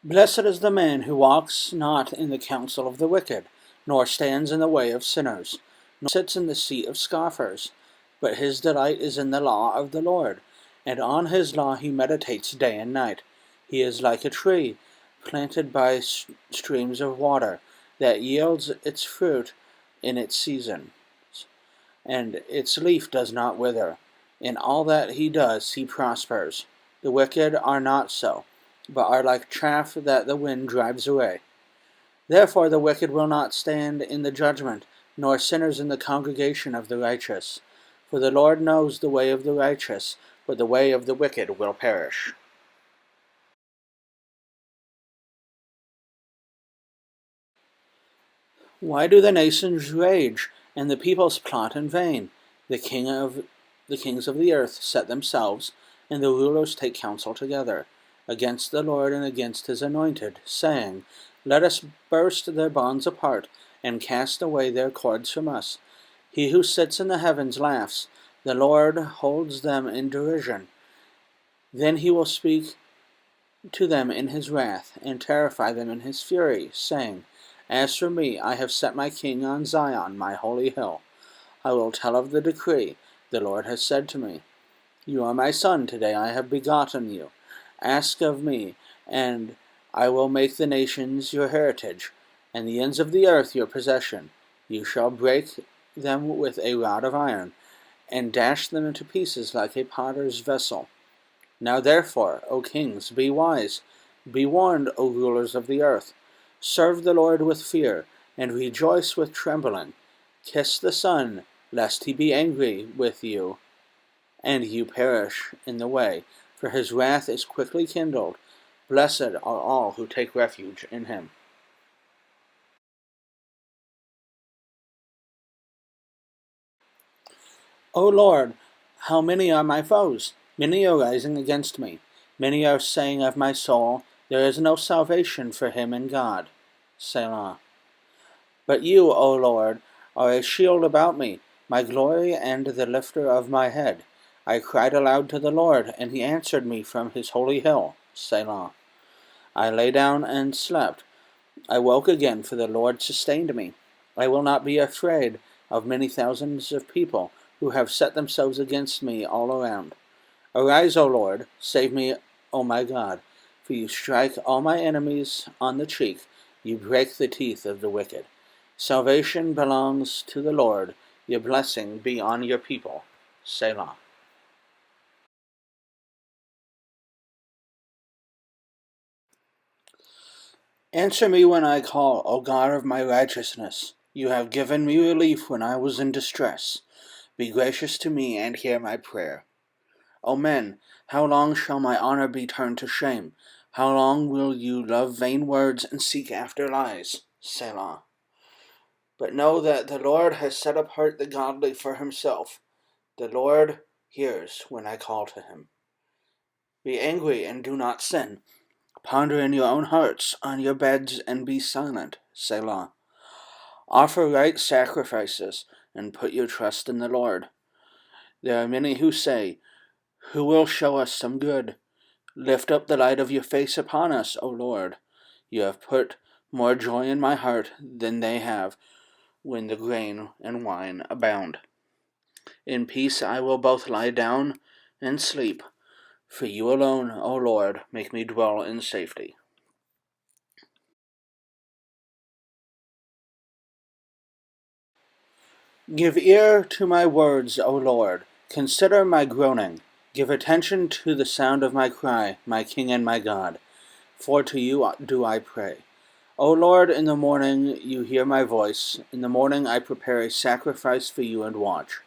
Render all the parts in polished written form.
Blessed is the man who walks not in the counsel of the wicked, nor stands in the way of sinners, nor sits in the seat of scoffers. But his delight is in the law of the Lord, and on his law he meditates day and night. He is like a tree planted by streams of water, that yields its fruit in its season, and its leaf does not wither. In all that he does he prospers. The wicked are not so, but are like chaff that the wind drives away. Therefore the wicked will not stand in the judgment, nor sinners in the congregation of the righteous. For the Lord knows the way of the righteous, but the way of the wicked will perish. Why do the nations rage, and the peoples plot in vain? The kings of the earth set themselves, and the rulers take counsel together, against the Lord and against his anointed, saying, Let us burst their bonds apart, and cast away their cords from us. He who sits in the heavens laughs, the Lord holds them in derision. Then he will speak to them in his wrath, and terrify them in his fury, saying, As for me, I have set my king on Zion, my holy hill. I will tell of the decree. The Lord has said to me, You are my son, today I have begotten you. Ask of me, and I will make the nations your heritage, and the ends of the earth your possession. You shall break them with a rod of iron, and dash them into pieces like a potter's vessel. Now therefore, O kings, be wise. Be warned, O rulers of the earth. Serve the Lord with fear, and rejoice with trembling. Kiss the Son, lest he be angry with you, and you perish in the way, for his wrath is quickly kindled. Blessed are all who take refuge in him. O Lord, how many are my foes? Many are rising against me. Many are saying of my soul, There is no salvation for him in God. Selah. But you, O Lord, are a shield about me, my glory and the lifter of my head. I cried aloud to the Lord, and he answered me from his holy hill. Selah. I lay down and slept. I woke again, for the Lord sustained me. I will not be afraid of many thousands of people who have set themselves against me all around. Arise, O Lord, save me, O my God, for you strike all my enemies on the cheek, you break the teeth of the wicked. Salvation belongs to the Lord, your blessing be on your people. Selah. Answer me when I call, O God of my righteousness. You have given me relief when I was in distress. Be gracious to me and hear my prayer. O men, how long shall my honor be turned to shame? How long will you love vain words and seek after lies? Selah. But know that the Lord has set apart the godly for himself. The Lord hears when I call to him. Be angry and do not sin. Ponder in your own hearts on your beds and be silent. Selah. Offer right sacrifices and put your trust in the Lord. There are many who say, Who will show us some good? Lift up the light of your face upon us, O Lord. You have put more joy in my heart than they have when the grain and wine abound. In peace I will both lie down and sleep, for you alone, O Lord, make me dwell in safety. Give ear to my words, O Lord. Consider my groaning. Give attention to the sound of my cry, my King and my God. For to you do I pray. O Lord, in the morning you hear my voice. In the morning I prepare a sacrifice for you and watch.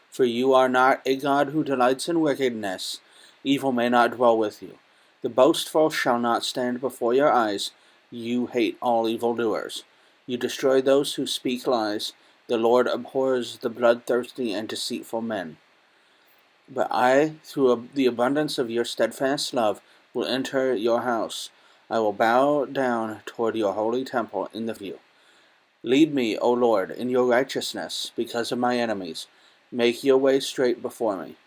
For you are not a God who delights in wickedness. Evil may not dwell with you. The boastful shall not stand before your eyes. You hate all evildoers. You destroy those who speak lies. The Lord abhors the bloodthirsty and deceitful men. But I, through the abundance of your steadfast love, will enter your house. I will bow down toward your holy temple in the view. Lead me, O Lord, in your righteousness, because of my enemies. Make your way straight before me.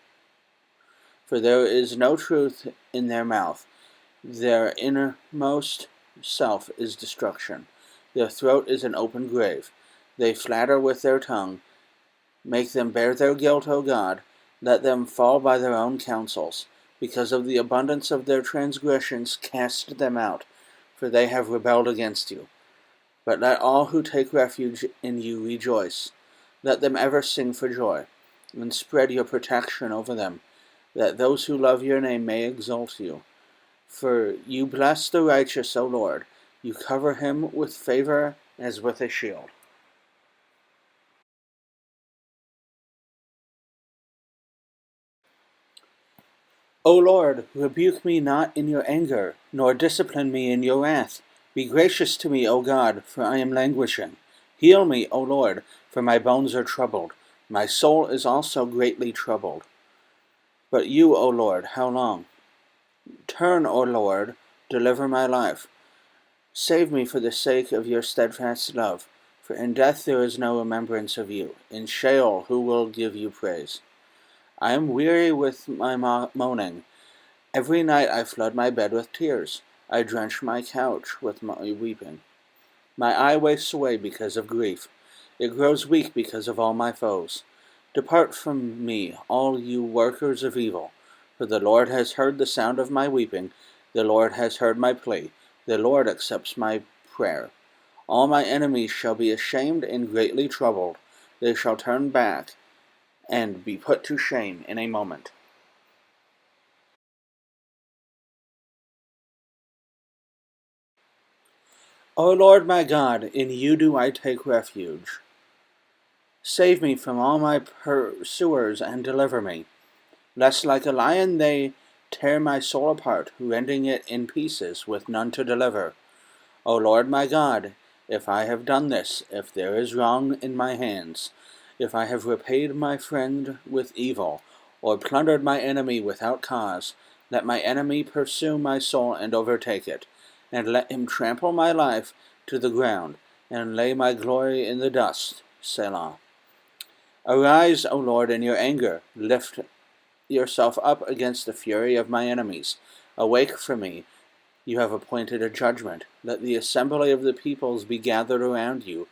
For there is no truth in their mouth. Their innermost self is destruction. Their throat is an open grave. They flatter with their tongue. Make them bear their guilt, O God. Let them fall by their own counsels. Because of the abundance of their transgressions, cast them out, for they have rebelled against you. But let all who take refuge in you rejoice. Let them ever sing for joy, and spread your protection over them, that those who love your name may exalt you. For you bless the righteous, O Lord. You cover him with favor as with a shield. O Lord, rebuke me not in your anger, nor discipline me in your wrath. Be gracious to me, O God, for I am languishing. Heal me, O Lord, for my bones are troubled. My soul is also greatly troubled. But you, O Lord, how long? Turn, O Lord, deliver my life. Save me for the sake of your steadfast love. For in death there is no remembrance of you. In Sheol who will give you praise? I am weary with my moaning. Every night I flood my bed with tears. I drench my couch with my weeping. My eye wastes away because of grief. It grows weak because of all my foes. Depart from me, all you workers of evil. For the Lord has heard the sound of my weeping. The Lord has heard my plea. The Lord accepts my prayer. All my enemies shall be ashamed and greatly troubled. They shall turn back and be put to shame in a moment. O Lord my God, in you do I take refuge. Save me from all my pursuers and deliver me, lest like a lion they tear my soul apart, rending it in pieces with none to deliver. O Lord my God, if I have done this, if there is wrong in my hands, if I have repaid my friend with evil, or plundered my enemy without cause, let my enemy pursue my soul and overtake it, and let him trample my life to the ground, and lay my glory in the dust. Selah. Arise, O Lord, in your anger. Lift yourself up against the fury of my enemies. Awake for me. You have appointed a judgment. Let the assembly of the peoples be gathered around you.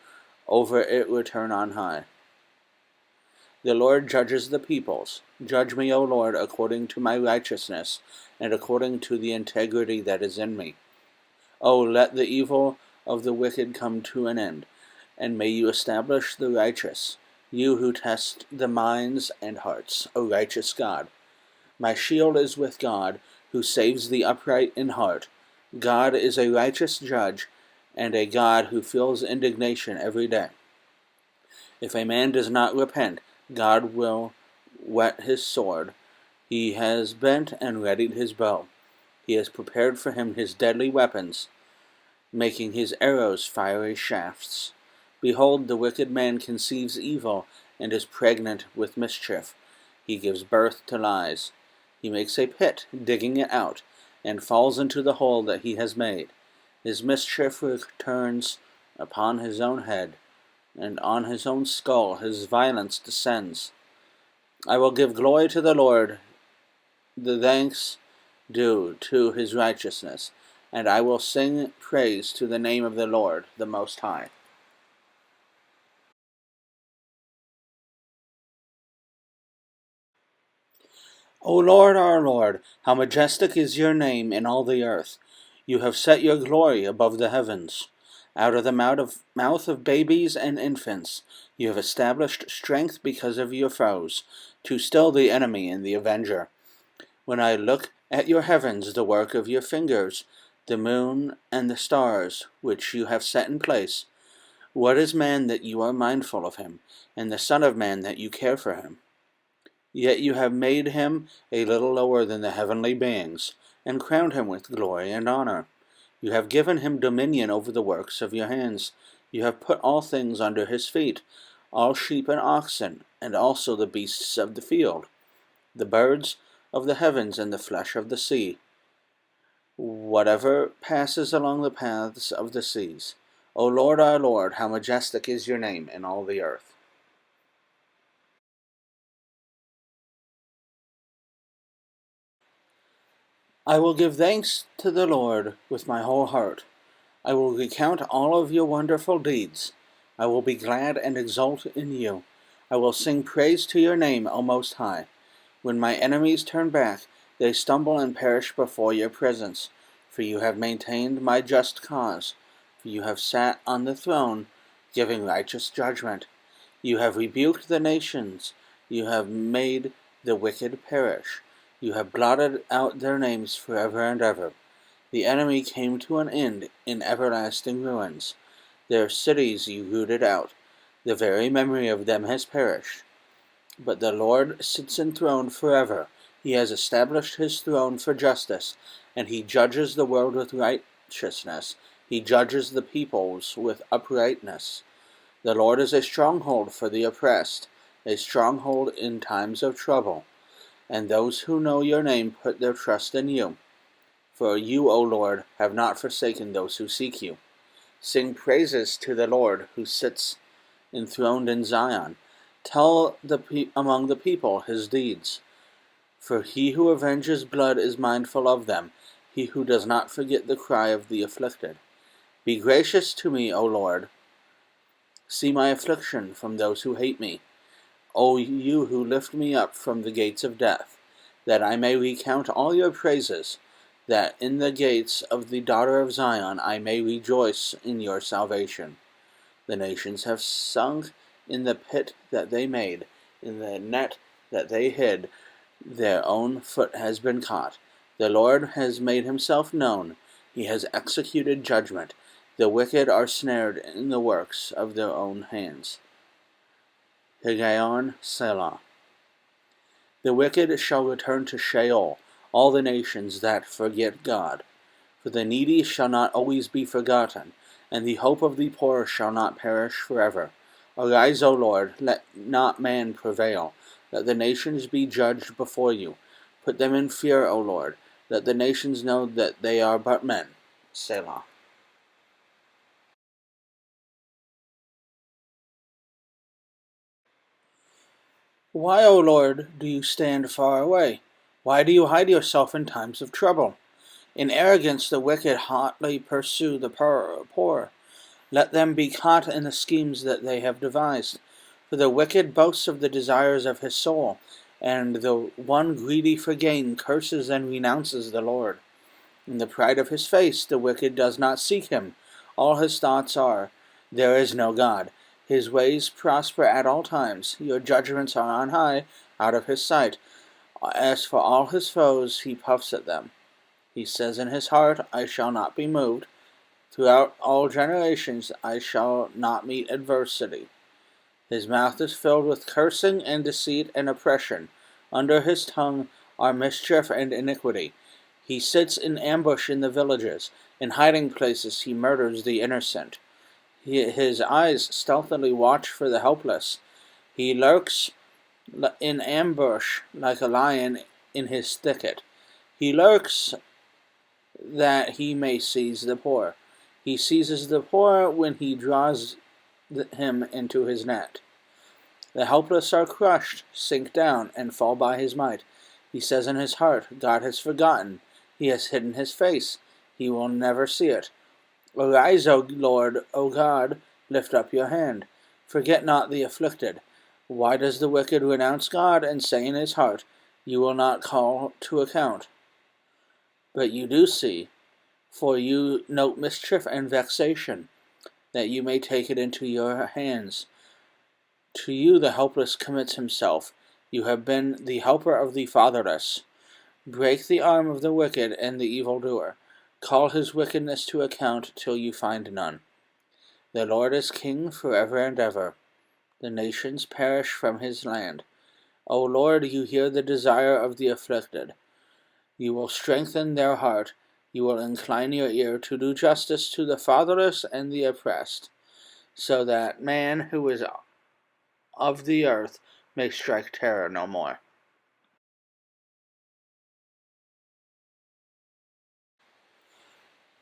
Over it return on high. The Lord judges the peoples. Judge me, O Lord, according to my righteousness, and according to the integrity that is in me. O let the evil of the wicked come to an end, and may you establish the righteous, you who test the minds and hearts, O righteous God. My shield is with God, who saves the upright in heart. God is a righteous judge, and a God who feels indignation every day. If a man does not repent, God will whet his sword. He has bent and readied his bow. He has prepared for him his deadly weapons, making his arrows fiery shafts. Behold, the wicked man conceives evil, and is pregnant with mischief. He gives birth to lies. He makes a pit, digging it out, and falls into the hole that he has made. His mischief returns upon his own head, and on his own skull his violence descends. I will give glory to the Lord, the thanks due to his righteousness, and I will sing praise to the name of the Lord, the Most High. O Lord, our Lord, how majestic is your name in all the earth. You have set your glory above the heavens. Out of the mouth of babies and infants, you have established strength because of your foes, to still the enemy and the avenger. When I look at your heavens, the work of your fingers, the moon and the stars, which you have set in place, what is man that you are mindful of him, and the Son of Man that you care for him? Yet you have made him a little lower than the heavenly beings, and crowned him with glory and honor. You have given him dominion over the works of your hands. You have put all things under his feet, all sheep and oxen, and also the beasts of the field, the birds of the heavens, and the flesh of the sea, whatever passes along the paths of the seas. O Lord, our Lord, how majestic is your name in all the earth. I will give thanks to the Lord with my whole heart. I will recount all of your wonderful deeds. I will be glad and exult in you. I will sing praise to your name, O Most High. When my enemies turn back, they stumble and perish before your presence. For you have maintained my just cause. For you have sat on the throne, giving righteous judgment. You have rebuked the nations. You have made the wicked perish. You have blotted out their names forever and ever. The enemy came to an end in everlasting ruins. Their cities you rooted out. The very memory of them has perished. But the Lord sits enthroned forever. He has established his throne for justice, and he judges the world with righteousness. He judges the peoples with uprightness. The Lord is a stronghold for the oppressed, a stronghold in times of trouble. And those who know your name put their trust in you. For you, O Lord, have not forsaken those who seek you. Sing praises to the Lord who sits enthroned in Zion. Tell among the people his deeds. For he who avenges blood is mindful of them, he who does not forget the cry of the afflicted. Be gracious to me, O Lord. See my affliction from those who hate me. O you who lift me up from the gates of death, that I may recount all your praises, that in the gates of the daughter of Zion I may rejoice in your salvation. The nations have sunk in the pit that they made, in the net that they hid. Their own foot has been caught. The Lord has made himself known. He has executed judgment. The wicked are snared in the works of their own hands. Higgaion Selah. The wicked shall return to Sheol, all the nations that forget God. For the needy shall not always be forgotten, and the hope of the poor shall not perish forever. Arise, O Lord, let not man prevail. Let the nations be judged before you. Put them in fear, O Lord. Let the nations know that they are but men. Selah. Why, O Lord, do you stand far away? Why do you hide yourself in times of trouble? In arrogance the wicked hotly pursue the poor. Let them be caught in the schemes that they have devised. For the wicked boasts of the desires of his soul, and the one greedy for gain curses and renounces the Lord. In the pride of his face the wicked does not seek him. All his thoughts are, there is no God. His ways prosper at all times. Your judgments are on high, out of his sight. As for all his foes, he puffs at them. He says in his heart, I shall not be moved. Throughout all generations I shall not meet adversity. His mouth is filled with cursing and deceit and oppression. Under his tongue are mischief and iniquity. He sits in ambush in the villages. In hiding places he murders the innocent. His eyes stealthily watch for the helpless. He lurks in ambush like a lion in his thicket. He lurks that he may seize the poor. He seizes the poor when he draws him into his net. The helpless are crushed, sink down, and fall by his might. He says in his heart, God has forgotten. He has hidden his face. He will never see it. Arise, O Lord, O God, lift up your hand. Forget not the afflicted. Why does the wicked renounce God and say in his heart, you will not call to account? But you do see, for you note mischief and vexation, that you may take it into your hands. To you the helpless commits himself. You have been the helper of the fatherless. Break the arm of the wicked and the evildoer. Call his wickedness to account till you find none. The Lord is king forever and ever. The nations perish from his land. O Lord, you hear the desire of the afflicted. You will strengthen their heart. You will incline your ear to do justice to the fatherless and the oppressed, so that man who is of the earth may strike terror no more.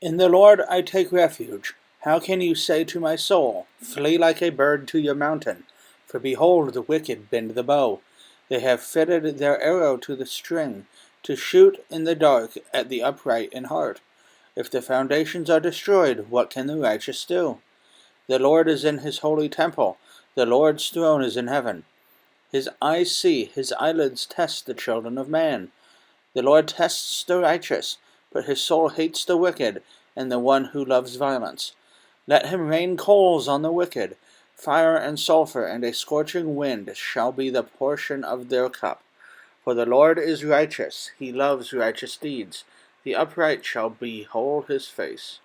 In the Lord I take refuge. How can you say to my soul, flee like a bird to your mountain? For behold, the wicked bend the bow. They have fitted their arrow to the string, to shoot in the dark at the upright in heart. If the foundations are destroyed, what can the righteous do? The Lord is in his holy temple. The Lord's throne is in heaven. His eyes see, his eyelids test the children of man. The Lord tests the righteous, but his soul hates the wicked and the one who loves violence. Let him rain coals on the wicked. Fire and sulfur and a scorching wind shall be the portion of their cup. For the Lord is righteous, he loves righteous deeds. The upright shall behold his face.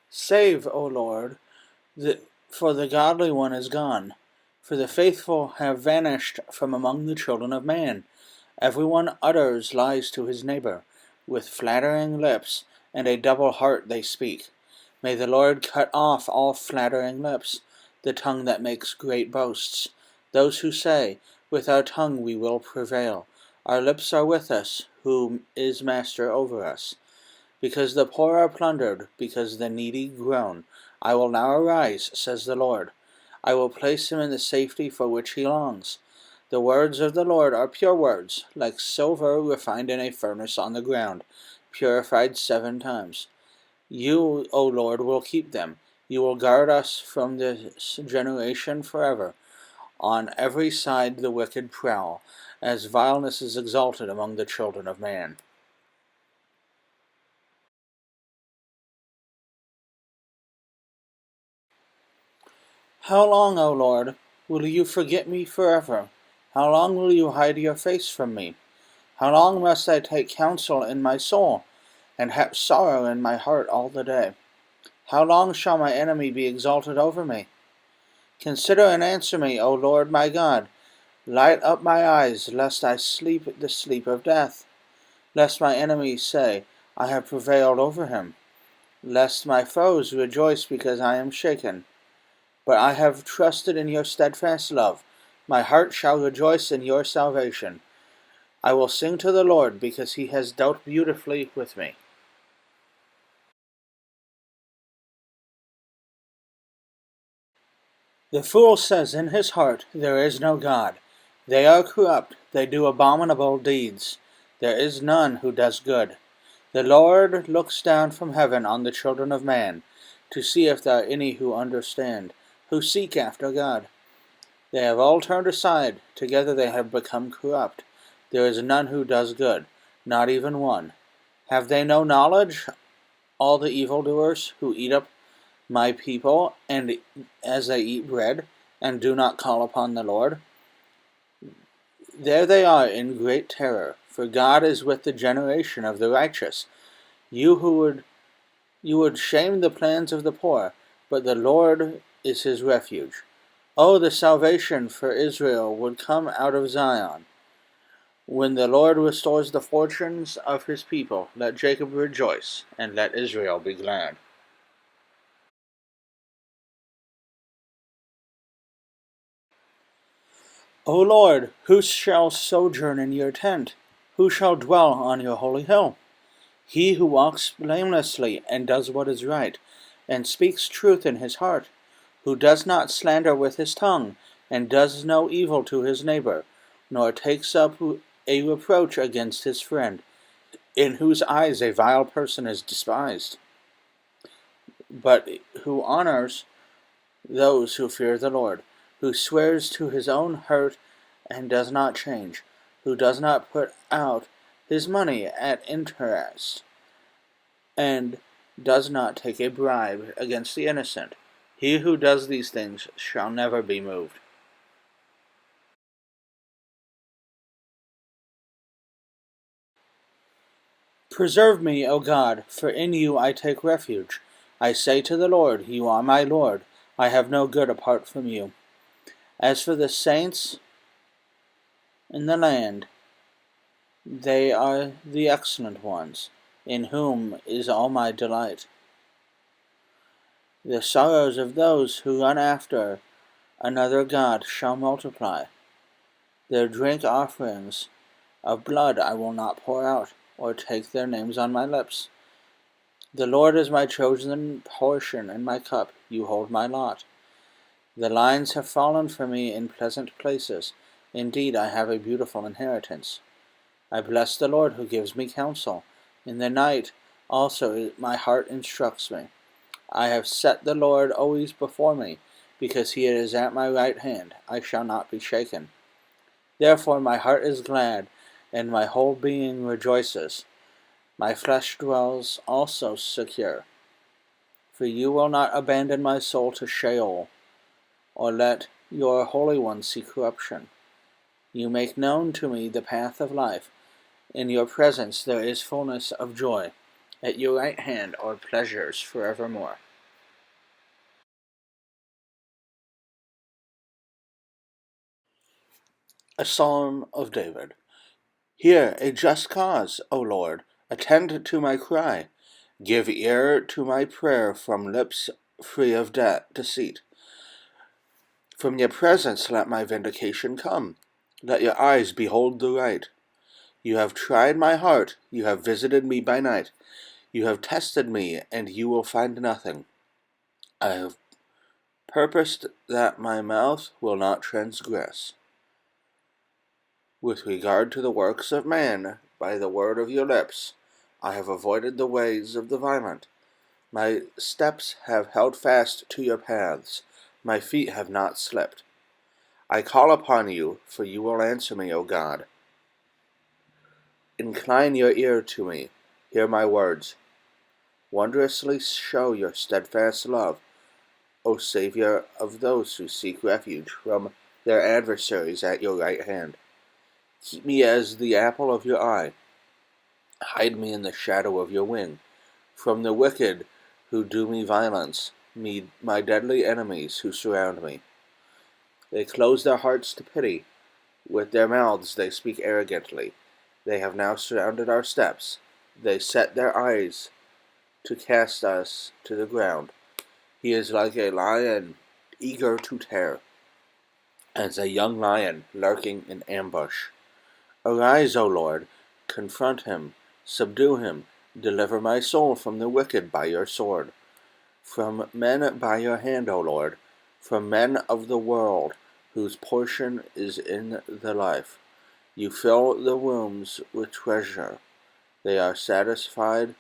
Save, O Lord, for the godly one is gone, for the faithful have vanished from among the children of man. Everyone utters lies to his neighbor. With flattering lips and a double heart they speak. May the Lord cut off all flattering lips, the tongue that makes great boasts. Those who say, with our tongue we will prevail. Our lips are with us, who is master over us. Because the poor are plundered, because the needy groan, I will now arise, says the Lord. I will place him in the safety for which he longs. The words of the Lord are pure words, like silver refined in a furnace on the ground, purified 7 times. You, O Lord, will keep them. You will guard us from this generation forever. On every side the wicked prowl, as vileness is exalted among the children of man. How long, O Lord, will you forget me forever? How long will you hide your face from me? How long must I take counsel in my soul, and have sorrow in my heart all the day? How long shall my enemy be exalted over me? Consider and answer me, O Lord my God. Light up my eyes, lest I sleep the sleep of death. Lest my enemies say, I have prevailed over him. Lest my foes rejoice because I am shaken. But I have trusted in your steadfast love. My heart shall rejoice in your salvation. I will sing to the Lord, because he has dealt beautifully with me. The fool says in his heart, there is no God. They are corrupt, they do abominable deeds. There is none who does good. The Lord looks down from heaven on the children of man, to see if there are any who understand, who seek after God. They have all turned aside, together they have become corrupt. There is none who does good, not even one. Have they no knowledge, all the evildoers who eat up my people, and as they eat bread, and do not call upon the Lord? There they are in great terror, for God is with the generation of the righteous. You would shame the plans of the poor, but the Lord is his refuge. Oh, the salvation for Israel would come out of Zion. When the Lord restores the fortunes of his people, let Jacob rejoice, and let Israel be glad. O Lord, who shall sojourn in your tent? Who shall dwell on your holy hill? He who walks blamelessly and does what is right, and speaks truth in his heart, who does not slander with his tongue, and does no evil to his neighbor, nor takes up a reproach against his friend, in whose eyes a vile person is despised, but who honors those who fear the Lord, who swears to his own hurt and does not change, who does not put out his money at interest, and does not take a bribe against the innocent. He who does these things shall never be moved. Preserve me, O God, for in you I take refuge. I say to the Lord, you are my Lord. I have no good apart from you. As for the saints in the land, they are the excellent ones, in whom is all my delight. The sorrows of those who run after another God shall multiply. Their drink offerings of blood I will not pour out, or take their names on my lips. The Lord is my chosen portion and my cup. You hold my lot. The lines have fallen for me in pleasant places. Indeed, I have a beautiful inheritance. I bless the Lord who gives me counsel. In the night also my heart instructs me. I have set the Lord always before me, because he is at my right hand. I shall not be shaken. Therefore my heart is glad, and my whole being rejoices. My flesh dwells also secure. For you will not abandon my soul to Sheol, or let your Holy One see corruption. You make known to me the path of life. In your presence there is fullness of joy. At your right hand are pleasures forevermore. A Psalm of David. Hear a just cause, O Lord. Attend to my cry. Give ear to my prayer from lips free of deceit. From your presence let my vindication come. Let your eyes behold the right. You have tried my heart. You have visited me by night. You have tested me, and you will find nothing. I have purposed that my mouth will not transgress. With regard to the works of man, by the word of your lips, I have avoided the ways of the violent. My steps have held fast to your paths. My feet have not slipped. I call upon you, for you will answer me, O God. Incline your ear to me. Hear my words. Wondrously show your steadfast love, O Savior of those who seek refuge from their adversaries at your right hand. Keep me as the apple of your eye. Hide me in the shadow of your wing. From the wicked who do me violence, my deadly enemies who surround me. They close their hearts to pity. With their mouths they speak arrogantly. They have now surrounded our steps. They set their eyes to cast us to the ground. He is like a lion eager to tear, as a young lion lurking in ambush. Arise, O Lord, confront him, subdue him, deliver my soul from the wicked by your sword. From men by your hand, O Lord, from men of the world, whose portion is in the life. You fill the wombs with treasure. They are satisfied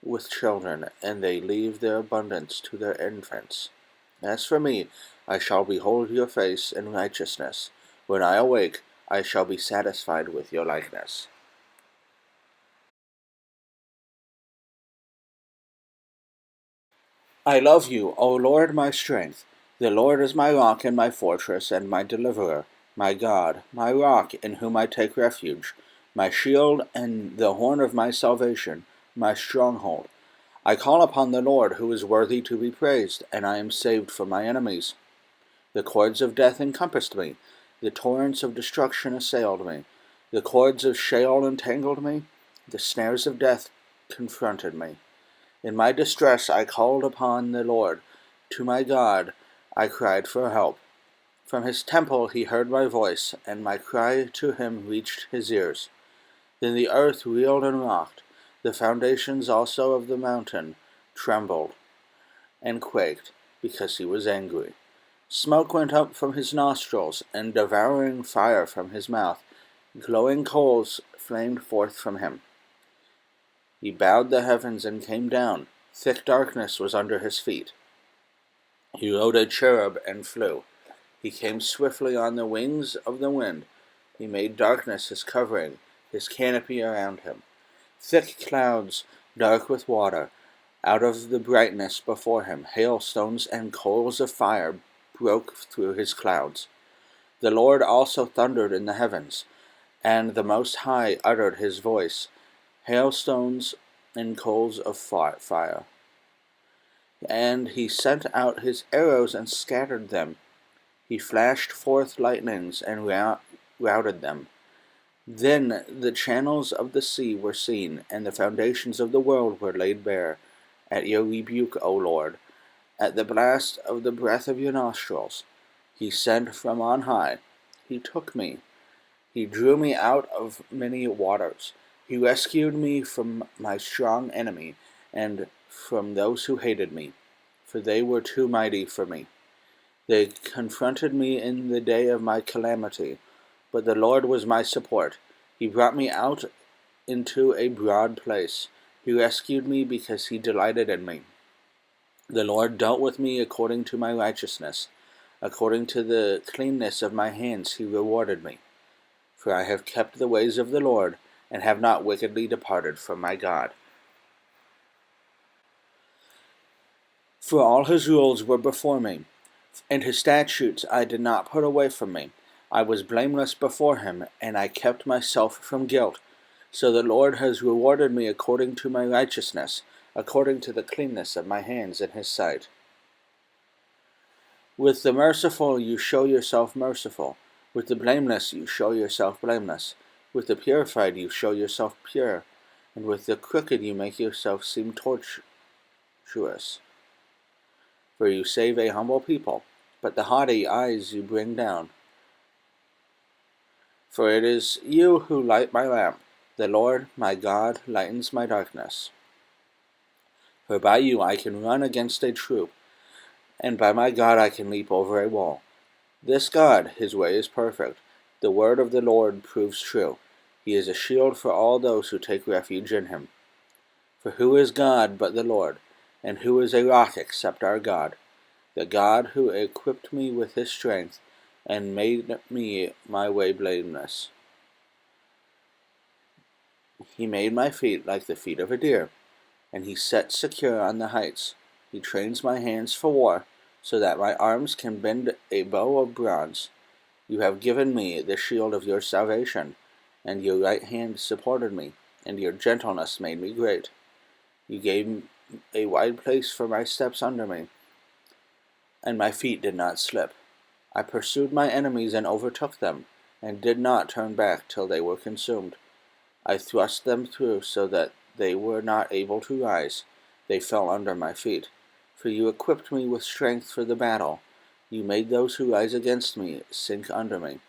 with children, and they leave their abundance to their infants. As for me, I shall behold your face in righteousness. When I awake, I shall be satisfied with your likeness. I love you, O Lord, my strength. The Lord is my rock and my fortress and my deliverer, my God, my rock in whom I take refuge, my shield and the horn of my salvation, my stronghold. I call upon the Lord, who is worthy to be praised, and I am saved from my enemies. The cords of death encompassed me. The torrents of destruction assailed me. The cords of Sheol entangled me. The snares of death confronted me. In my distress I called upon the Lord. To my God I cried for help. From his temple he heard my voice, and my cry to him reached his ears. Then the earth reeled and rocked. The foundations also of the mountain trembled and quaked, because he was angry. Smoke went up from his nostrils, and devouring fire from his mouth. Glowing coals flamed forth from him. He bowed the heavens and came down. Thick darkness was under his feet. He rode a cherub and flew. He came swiftly on the wings of the wind. He made darkness his covering, his canopy around him. Thick clouds, dark with water. Out of the brightness before him, hailstones and coals of fire broke through his clouds. The Lord also thundered in the heavens, and the Most High uttered his voice, hailstones and coals of fire. And he sent out his arrows and scattered them. He flashed forth lightnings and routed them. Then the channels of the sea were seen, and the foundations of the world were laid bare. At your rebuke, O Lord, at the blast of the breath of your nostrils, he sent from on high. He took me. He drew me out of many waters. He rescued me from my strong enemy and from those who hated me, for they were too mighty for me. They confronted me in the day of my calamity, but the Lord was my support. He brought me out into a broad place. He rescued me because he delighted in me. The Lord dealt with me according to my righteousness. According to the cleanness of my hands he rewarded me. For I have kept the ways of the Lord, and have not wickedly departed from my God. For all his rules were before me, and his statutes I did not put away from me. I was blameless before him, and I kept myself from guilt. So the Lord has rewarded me according to my righteousness, according to the cleanness of my hands in his sight. With the merciful you show yourself merciful. With the blameless you show yourself blameless. With the purified you show yourself pure. And with the crooked you make yourself seem tortuous. For you save a humble people, but the haughty eyes you bring down. For it is you who light my lamp. The Lord, my God, lightens my darkness. For by you I can run against a troop, and by my God I can leap over a wall. This God, his way is perfect. The word of the Lord proves true. He is a shield for all those who take refuge in him. For who is God but the Lord? And who is a rock except our God? The God who equipped me with his strength, and made me my way blameless. He made my feet like the feet of a deer, and he sets secure on the heights. He trains my hands for war, so that my arms can bend a bow of bronze. You have given me the shield of your salvation, and your right hand supported me, and your gentleness made me great. You gave a wide place for my steps under me, and my feet did not slip. I pursued my enemies and overtook them, and did not turn back till they were consumed. I thrust them through so that they were not able to rise. They fell under my feet. For you equipped me with strength for the battle. You made those who rise against me sink under me.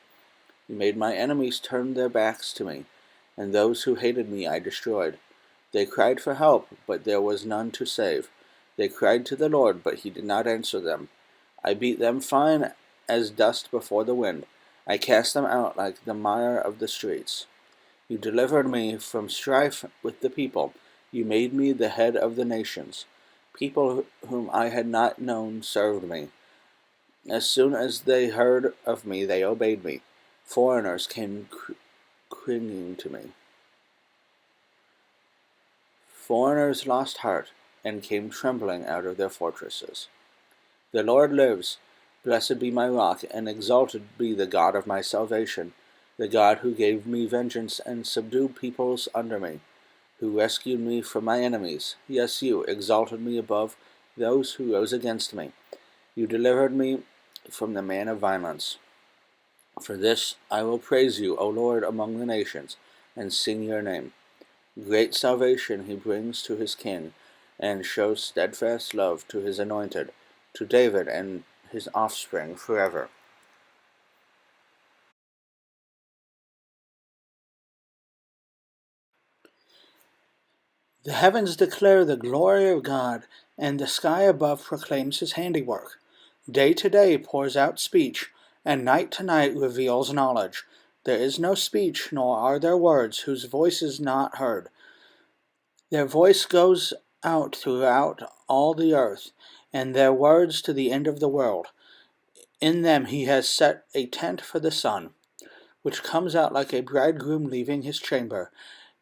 You made my enemies turn their backs to me, and those who hated me I destroyed. They cried for help, but there was none to save. They cried to the Lord, but he did not answer them. I beat them fine as dust before the wind. I cast them out like the mire of the streets. You delivered me from strife with the people. You made me the head of the nations. People whom I had not known served me. As soon as they heard of me, they obeyed me. Foreigners came clinging to me. Foreigners lost heart and came trembling out of their fortresses. The Lord lives. Blessed be my rock, and exalted be the God of my salvation, the God who gave me vengeance and subdued peoples under me, who rescued me from my enemies. Yes, you exalted me above those who rose against me. You delivered me from the man of violence. For this I will praise you, O Lord, among the nations, and sing your name. Great salvation he brings to his king, and shows steadfast love to his anointed, to David and his offspring forever. The heavens declare the glory of God, and the sky above proclaims his handiwork. Day to day pours out speech, and night to night reveals knowledge. There is no speech, nor are there words, whose voice is not heard. Their voice goes out throughout all the earth, and their words to the end of the world. In them he has set a tent for the sun, which comes out like a bridegroom leaving his chamber,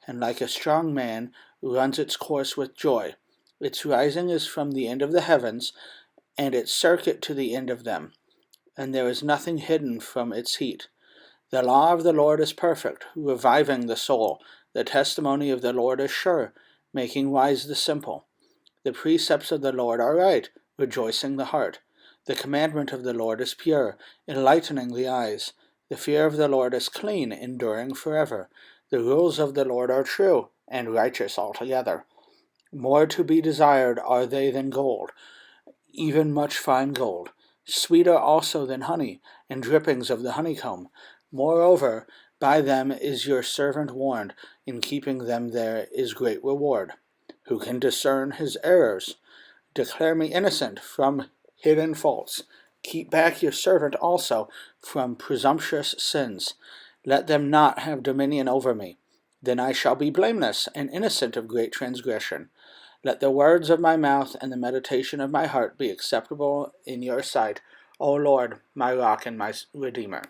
and like a strong man runs its course with joy. Its rising is from the end of the heavens, and its circuit to the end of them, and there is nothing hidden from its heat. The law of the Lord is perfect, reviving the soul. The testimony of the Lord is sure, making wise the simple. The precepts of the Lord are right, rejoicing the heart. The commandment of the Lord is pure, enlightening the eyes. The fear of the Lord is clean, enduring forever. The rules of the Lord are true, and righteous altogether. More to be desired are they than gold, even much fine gold. Sweeter also than honey, and drippings of the honeycomb. Moreover, by them is your servant warned. In keeping them there is great reward. Who can discern his errors? Declare me innocent from hidden faults. Keep back your servant also from presumptuous sins. Let them not have dominion over me. Then I shall be blameless and innocent of great transgression. Let the words of my mouth and the meditation of my heart be acceptable in your sight, O Lord, my rock and my redeemer.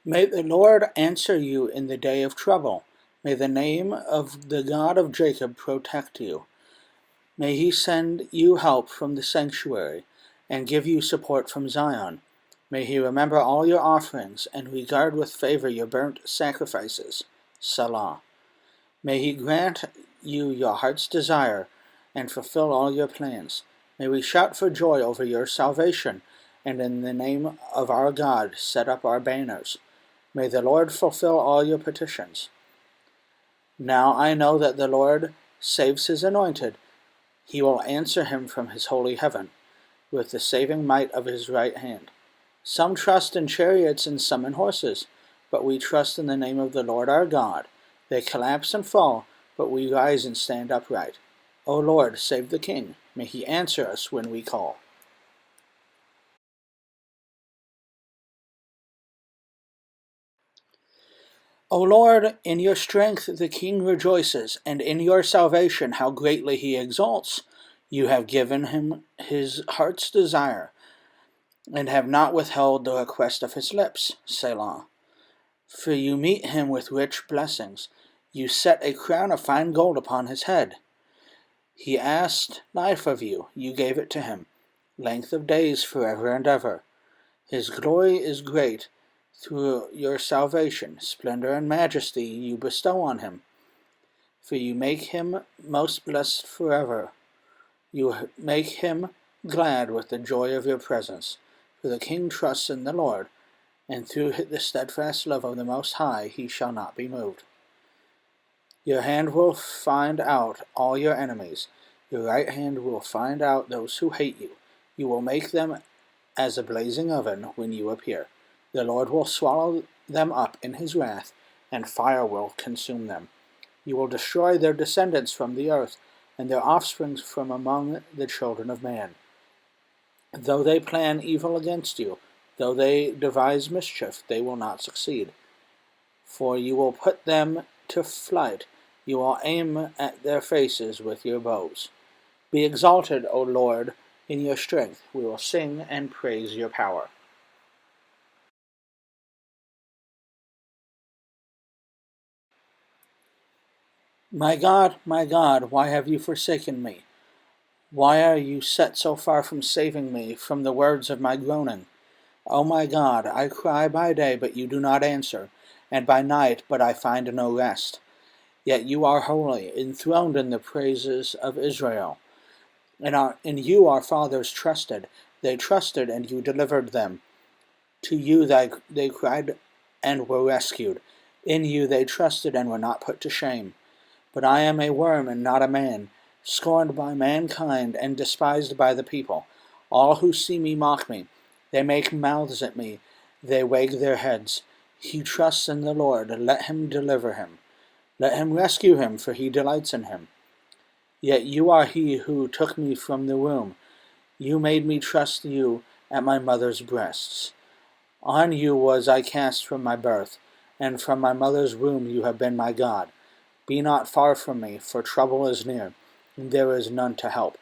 May the Lord answer you in the day of trouble. May the name of the God of Jacob protect you. May he send you help from the sanctuary and give you support from Zion. May he remember all your offerings and regard with favor your burnt sacrifices. Selah. May he grant you your heart's desire and fulfill all your plans. May we shout for joy over your salvation, and in the name of our God set up our banners. May the Lord fulfill all your petitions. Now I know that the Lord saves his anointed. He will answer him from his holy heaven, with the saving might of his right hand. Some trust in chariots and some in horses, but we trust in the name of the Lord our God. They collapse and fall, but we rise and stand upright. O Lord, save the King. May he answer us when we call. O Lord, in your strength the King rejoices, and in your salvation how greatly he exalts. You have given him his heart's desire, and have not withheld the request of his lips. Selah. For you meet him with rich blessings. You set a crown of fine gold upon his head. He asked life of you. You gave it to him, length of days forever and ever. His glory is great. Through your salvation, splendor and majesty you bestow on him. For you make him most blessed forever. You make him glad with the joy of your presence. For the King trusts in the Lord, and through the steadfast love of the Most High he shall not be moved. Your hand will find out all your enemies. Your right hand will find out those who hate you. You will make them as a blazing oven when you appear. The Lord will swallow them up in his wrath, and fire will consume them. You will destroy their descendants from the earth, and their offspring from among the children of man. Though they plan evil against you, though they devise mischief, they will not succeed. For you will put them to flight. You will aim at their faces with your bows. Be exalted, O Lord, in your strength. We will sing and praise your power. My God, why have you forsaken me? Why are you set so far from saving me from the words of my groaning? O my God, I cry by day, but you do not answer, and by night, but I find no rest. Yet you are holy, enthroned in the praises of Israel. In you our fathers trusted. They trusted, and you delivered them. To you they cried and were rescued. In you they trusted and were not put to shame. But I am a worm and not a man, scorned by mankind and despised by the people. All who see me mock me. They make mouths at me. They wag their heads. He trusts in the Lord. Let him deliver him. Let him rescue him, for he delights in him. Yet you are he who took me from the womb. You made me trust you at my mother's breasts. On you was I cast from my birth, and from my mother's womb you have been my God. Be not far from me, for trouble is near, and there is none to help.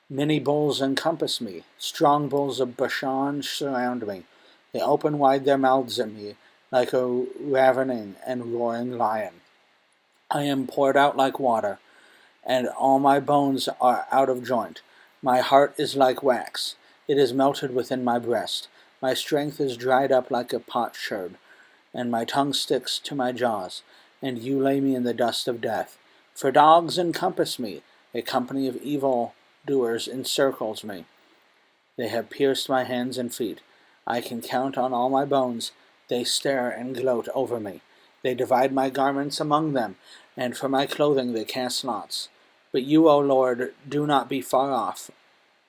Many bulls encompass me, strong bulls of Bashan surround me. They open wide their mouths at me, like a ravening and roaring lion. I am poured out like water, and all my bones are out of joint. My heart is like wax, it is melted within my breast. My strength is dried up like a potsherd, and my tongue sticks to my jaws. And you lay me in the dust of death. For dogs encompass me, a company of evil doers encircles me. They have pierced my hands and feet. I can count on all my bones. They stare and gloat over me. They divide my garments among them, and for my clothing they cast lots. But you, O Lord, do not be far off.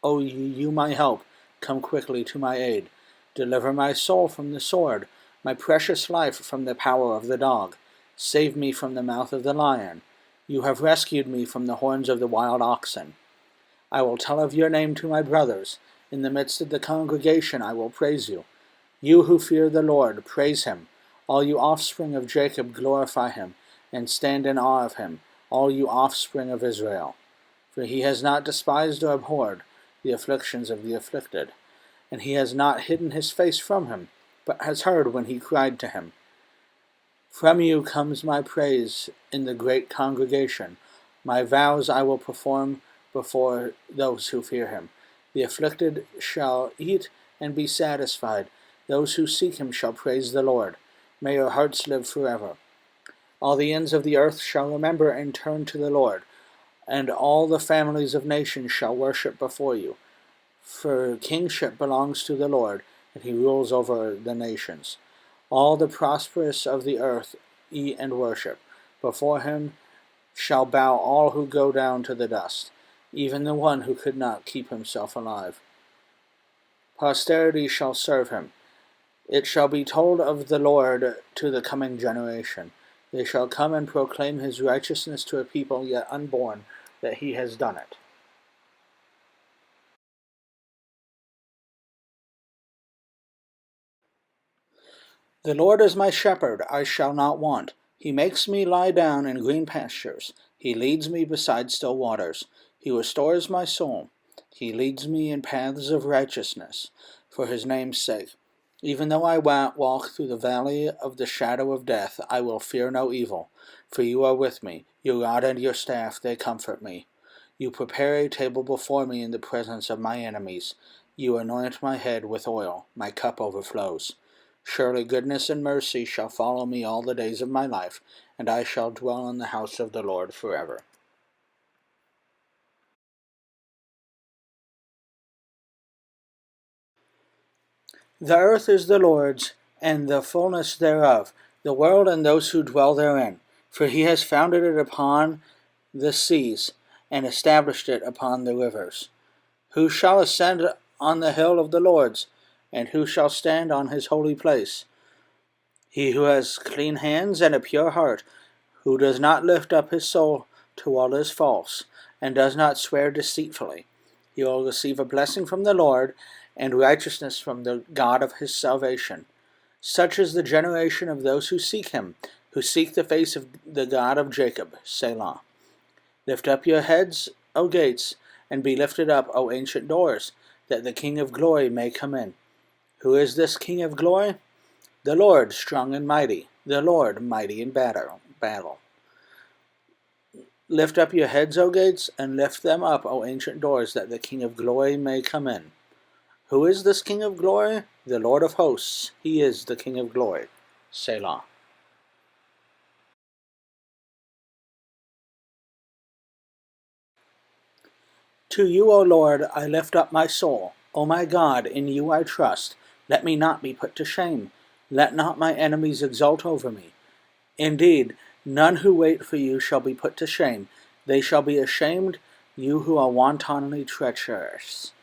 O you my help, come quickly to my aid. Deliver my soul from the sword, my precious life from the power of the dog. Save me from the mouth of the lion. You have rescued me from the horns of the wild oxen. I will tell of your name to my brothers. In the midst of the congregation I will praise you. You who fear the Lord, praise him. All you offspring of Jacob, glorify him, and stand in awe of him, all you offspring of Israel. For he has not despised or abhorred the afflictions of the afflicted, and he has not hidden his face from him, but has heard when he cried to him. From you comes my praise in the great congregation. My vows I will perform before those who fear him. The afflicted shall eat and be satisfied. Those who seek him shall praise the Lord. May your hearts live forever. All the ends of the earth shall remember and turn to the Lord, and all the families of nations shall worship before you. For kingship belongs to the Lord, and he rules over the nations. All the prosperous of the earth eat and worship. Before him shall bow all who go down to the dust, even the one who could not keep himself alive. Posterity shall serve him. It shall be told of the Lord to the coming generation. They shall come and proclaim his righteousness to a people yet unborn, that he has done it. The Lord is my shepherd, I shall not want. He makes me lie down in green pastures. He leads me beside still waters. He restores my soul. He leads me in paths of righteousness, for his name's sake. Even though I walk through the valley of the shadow of death, I will fear no evil, for you are with me. Your rod and your staff, they comfort me. You prepare a table before me in the presence of my enemies. You anoint my head with oil. My cup overflows. Surely goodness and mercy shall follow me all the days of my life, and I shall dwell in the house of the Lord forever. The earth is the Lord's, and the fullness thereof, the world and those who dwell therein. For he has founded it upon the seas, and established it upon the rivers. Who shall ascend on the hill of the Lord's, and who shall stand on his holy place? He who has clean hands and a pure heart, who does not lift up his soul to what is false, and does not swear deceitfully. He will receive a blessing from the Lord, and righteousness from the God of his salvation. Such is the generation of those who seek him, who seek the face of the God of Jacob. Selah. Lift up your heads, O gates, and be lifted up, O ancient doors, that the King of glory may come in. Who is this King of glory? The Lord, strong and mighty, the Lord, mighty in battle. Lift up your heads, O gates, and lift them up, O ancient doors, that the King of glory may come in. Who is this King of glory? The Lord of hosts. He is the King of glory. Selah. To you, O Lord, I lift up my soul. O my God, in you I trust. Let me not be put to shame. Let not my enemies exult over me. Indeed, none who wait for you shall be put to shame. They shall be ashamed, you who are wantonly treacherous.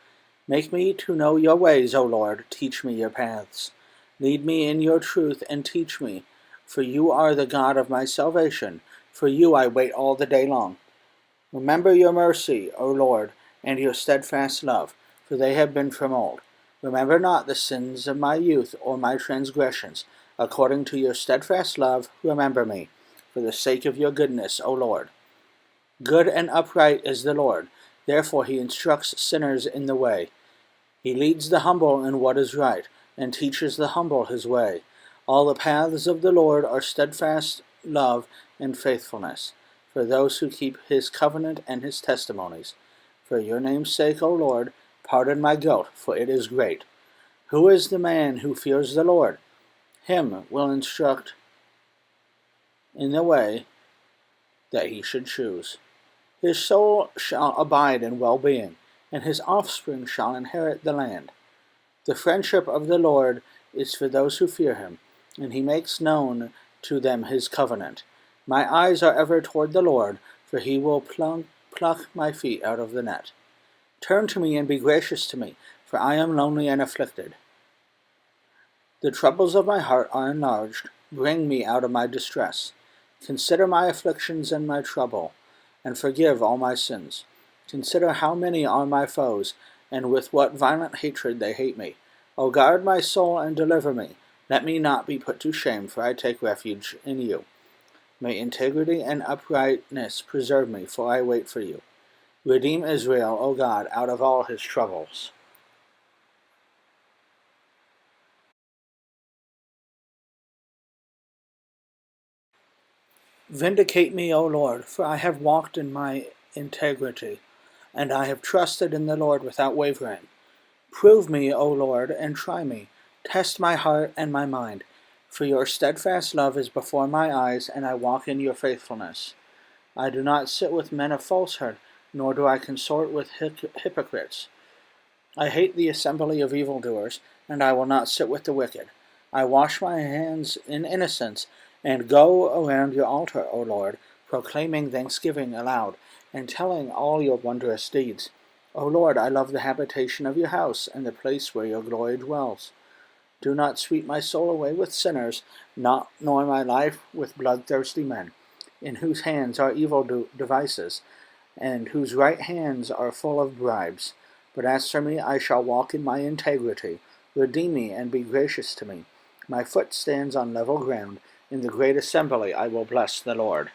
Make me to know your ways, O Lord. Teach me your paths. Lead me in your truth and teach me. For you are the God of my salvation. For you I wait all the day long. Remember your mercy, O Lord, and your steadfast love, for they have been from old. Remember not the sins of my youth or my transgressions. According to your steadfast love, remember me, for the sake of your goodness, O Lord. Good and upright is the Lord, therefore he instructs sinners in the way. He leads the humble in what is right, and teaches the humble his way. All the paths of the Lord are steadfast love and faithfulness, for those who keep his covenant and his testimonies. For your name's sake, O Lord, pardon my guilt, for it is great. Who is the man who fears the Lord? Him will instruct in the way that he should choose. His soul shall abide in well-being, and his offspring shall inherit the land. The friendship of the Lord is for those who fear him, and he makes known to them his covenant. My eyes are ever toward the Lord, for he will pluck my feet out of the net. Turn to me and be gracious to me, for I am lonely and afflicted. The troubles of my heart are enlarged. Bring me out of my distress. Consider my afflictions and my trouble, and forgive all my sins. Consider how many are my foes, and with what violent hatred they hate me. O guard my soul and deliver me. Let me not be put to shame, for I take refuge in you. May integrity and uprightness preserve me, for I wait for you. Redeem Israel, O God, out of all his troubles. Vindicate me, O Lord, for I have walked in my integrity, and I have trusted in the Lord without wavering. Prove me, O Lord, and try me. Test my heart and my mind. For your steadfast love is before my eyes, and I walk in your faithfulness. I do not sit with men of falsehood, nor do I consort with hypocrites. I hate the assembly of evildoers, and I will not sit with the wicked. I wash my hands in innocence, and go around your altar, O Lord, proclaiming thanksgiving aloud, and telling all your wondrous deeds. O Lord, I love the habitation of your house, and the place where your glory dwells. Do not sweep my soul away with sinners, nor my life with bloodthirsty men, in whose hands are evil devices, and whose right hands are full of bribes. But as for me, I shall walk in my integrity. Redeem me and be gracious to me. My foot stands on level ground. In the great assembly I will bless the Lord.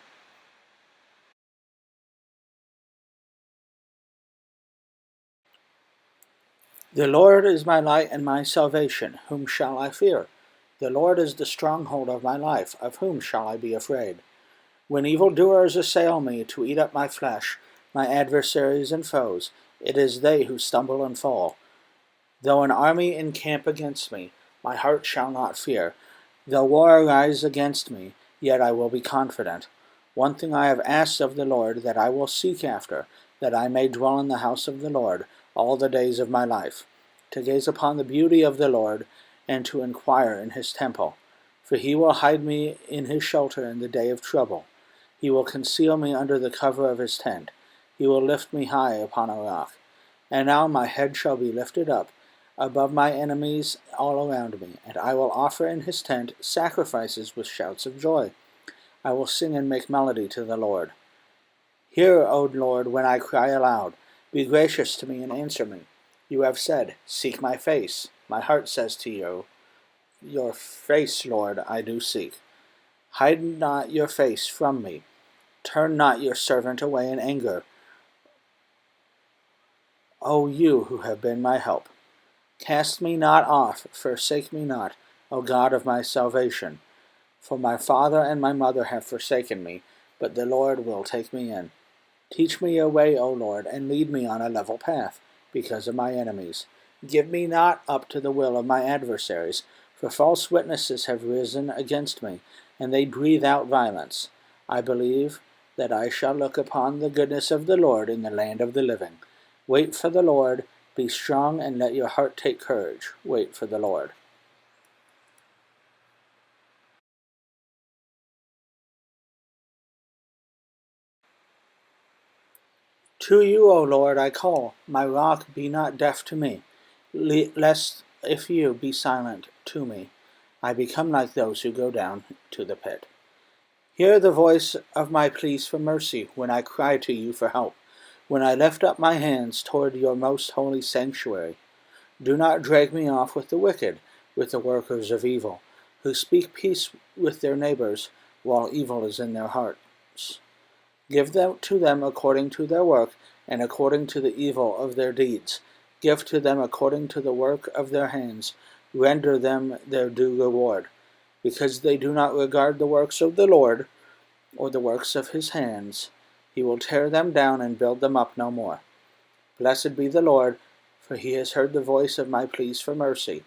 The Lord is my light and my salvation. Whom shall I fear? The Lord is the stronghold of my life. Of whom shall I be afraid? When evildoers assail me to eat up my flesh, my adversaries and foes, it is they who stumble and fall. Though an army encamp against me, my heart shall not fear. Though war arise against me, yet I will be confident. One thing I have asked of the Lord, that I will seek after, that I may dwell in the house of the Lord all the days of my life, to gaze upon the beauty of the Lord, and to inquire in his temple. For he will hide me in his shelter in the day of trouble. He will conceal me under the cover of his tent. He will lift me high upon a rock. And now my head shall be lifted up above my enemies all around me, and I will offer in his tent sacrifices with shouts of joy. I will sing and make melody to the Lord. Hear, O Lord, when I cry aloud. Be gracious to me and answer me. You have said, seek my face. My heart says to you, your face, Lord, I do seek. Hide not your face from me. Turn not your servant away in anger. O you who have been my help. Cast me not off, forsake me not, O God of my salvation. For my father and my mother have forsaken me, but the Lord will take me in. Teach me your way, O Lord, and lead me on a level path, because of my enemies. Give me not up to the will of my adversaries, for false witnesses have risen against me, and they breathe out violence. I believe that I shall look upon the goodness of the Lord in the land of the living. Wait for the Lord. Be strong and let your heart take courage. Wait for the Lord. To you, O Lord, I call. My rock, be not deaf to me, lest if you be silent to me, I become like those who go down to the pit. Hear the voice of my pleas for mercy when I cry to you for help, when I lift up my hands toward your most holy sanctuary. Do not drag me off with the wicked, with the workers of evil, who speak peace with their neighbors, while evil is in their hearts. Give them to them according to their work, and according to the evil of their deeds. Give to them according to the work of their hands. Render them their due reward. Because they do not regard the works of the Lord, or the works of his hands, he will tear them down and build them up no more. Blessed be the Lord, for he has heard the voice of my pleas for mercy.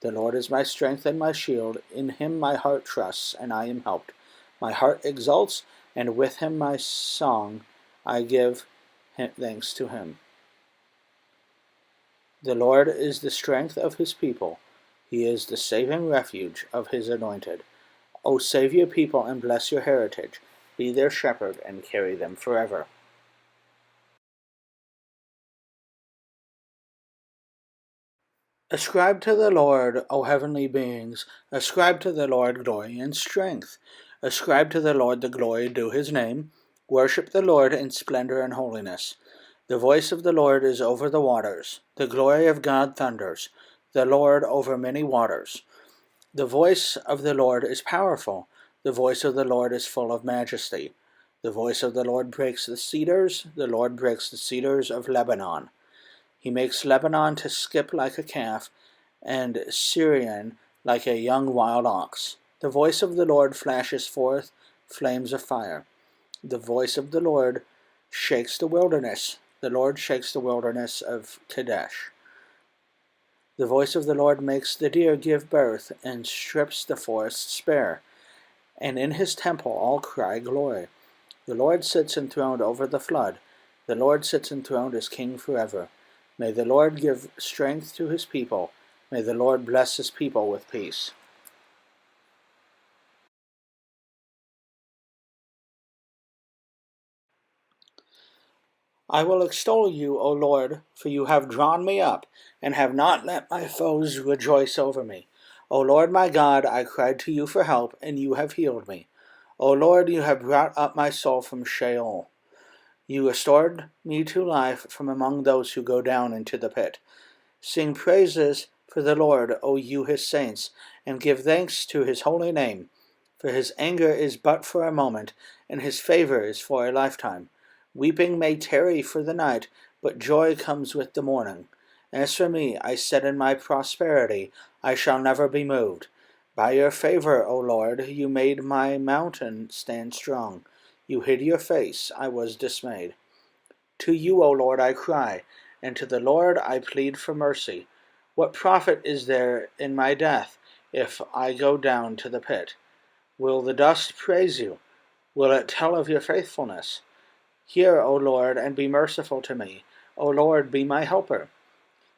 The Lord is my strength and my shield. In him my heart trusts, and I am helped. My heart exults, and with him my song I give thanks to him. The Lord is the strength of his people. He is the saving refuge of his anointed. O save your people and bless your heritage. Be their shepherd and carry them forever. Ascribe to the Lord, O heavenly beings, ascribe to the Lord glory and strength. Ascribe to the Lord the glory due his name. Worship the Lord in splendor and holiness. The voice of the Lord is over the waters. The glory of God thunders. The Lord over many waters. The voice of the Lord is powerful. The voice of the Lord is full of majesty. The voice of the Lord breaks the cedars. The Lord breaks the cedars of Lebanon. He makes Lebanon to skip like a calf, and Syrian like a young wild ox. The voice of the Lord flashes forth flames of fire. The voice of the Lord shakes the wilderness. The Lord shakes the wilderness of Kadesh. The voice of the Lord makes the deer give birth, and strips the forests bare. And in his temple all cry glory. The Lord sits enthroned over the flood. The Lord sits enthroned as king forever. May the Lord give strength to his people. May the Lord bless his people with peace. I will extol you, O Lord, for you have drawn me up, and have not let my foes rejoice over me. O Lord my God, I cried to you for help, and you have healed me. O Lord, you have brought up my soul from Sheol. You restored me to life from among those who go down into the pit. Sing praises for the Lord, O you his saints, and give thanks to his holy name. For his anger is but for a moment, and his favor is for a lifetime. Weeping may tarry for the night, but joy comes with the morning. As for me, I said in my prosperity, I shall never be moved. By your favor, O Lord, you made my mountain stand strong. You hid your face, I was dismayed. To you, O Lord, I cry, and to the Lord I plead for mercy. What profit is there in my death, if I go down to the pit? Will the dust praise you? Will it tell of your faithfulness? Hear, O Lord, and be merciful to me. O Lord, be my helper.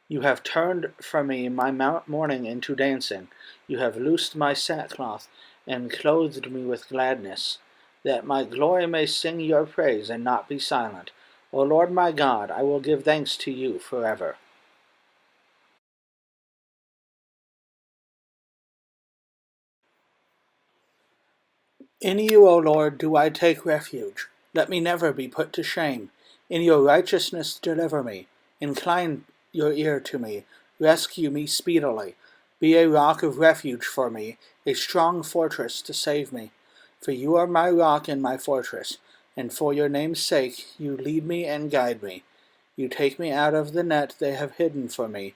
You have turned from me my mourning into dancing. You have loosed my sackcloth, and clothed me with gladness, that my glory may sing your praise and not be silent. O Lord my God, I will give thanks to you forever. In you, O Lord, do I take refuge. Let me never be put to shame. In your righteousness deliver me. Incline your ear to me. Rescue me speedily. Be a rock of refuge for me, a strong fortress to save me. For you are my rock and my fortress, and for your name's sake you lead me and guide me. You take me out of the net they have hidden for me,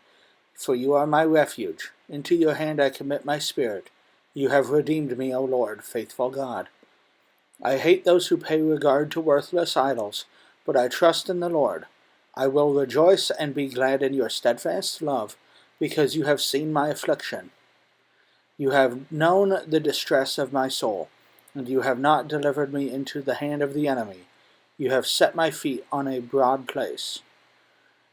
for you are my refuge. Into your hand I commit my spirit. You have redeemed me, O Lord, faithful God. I hate those who pay regard to worthless idols, but I trust in the Lord. I will rejoice and be glad in your steadfast love, because you have seen my affliction. You have known the distress of my soul, and you have not delivered me into the hand of the enemy. You have set my feet on a broad place.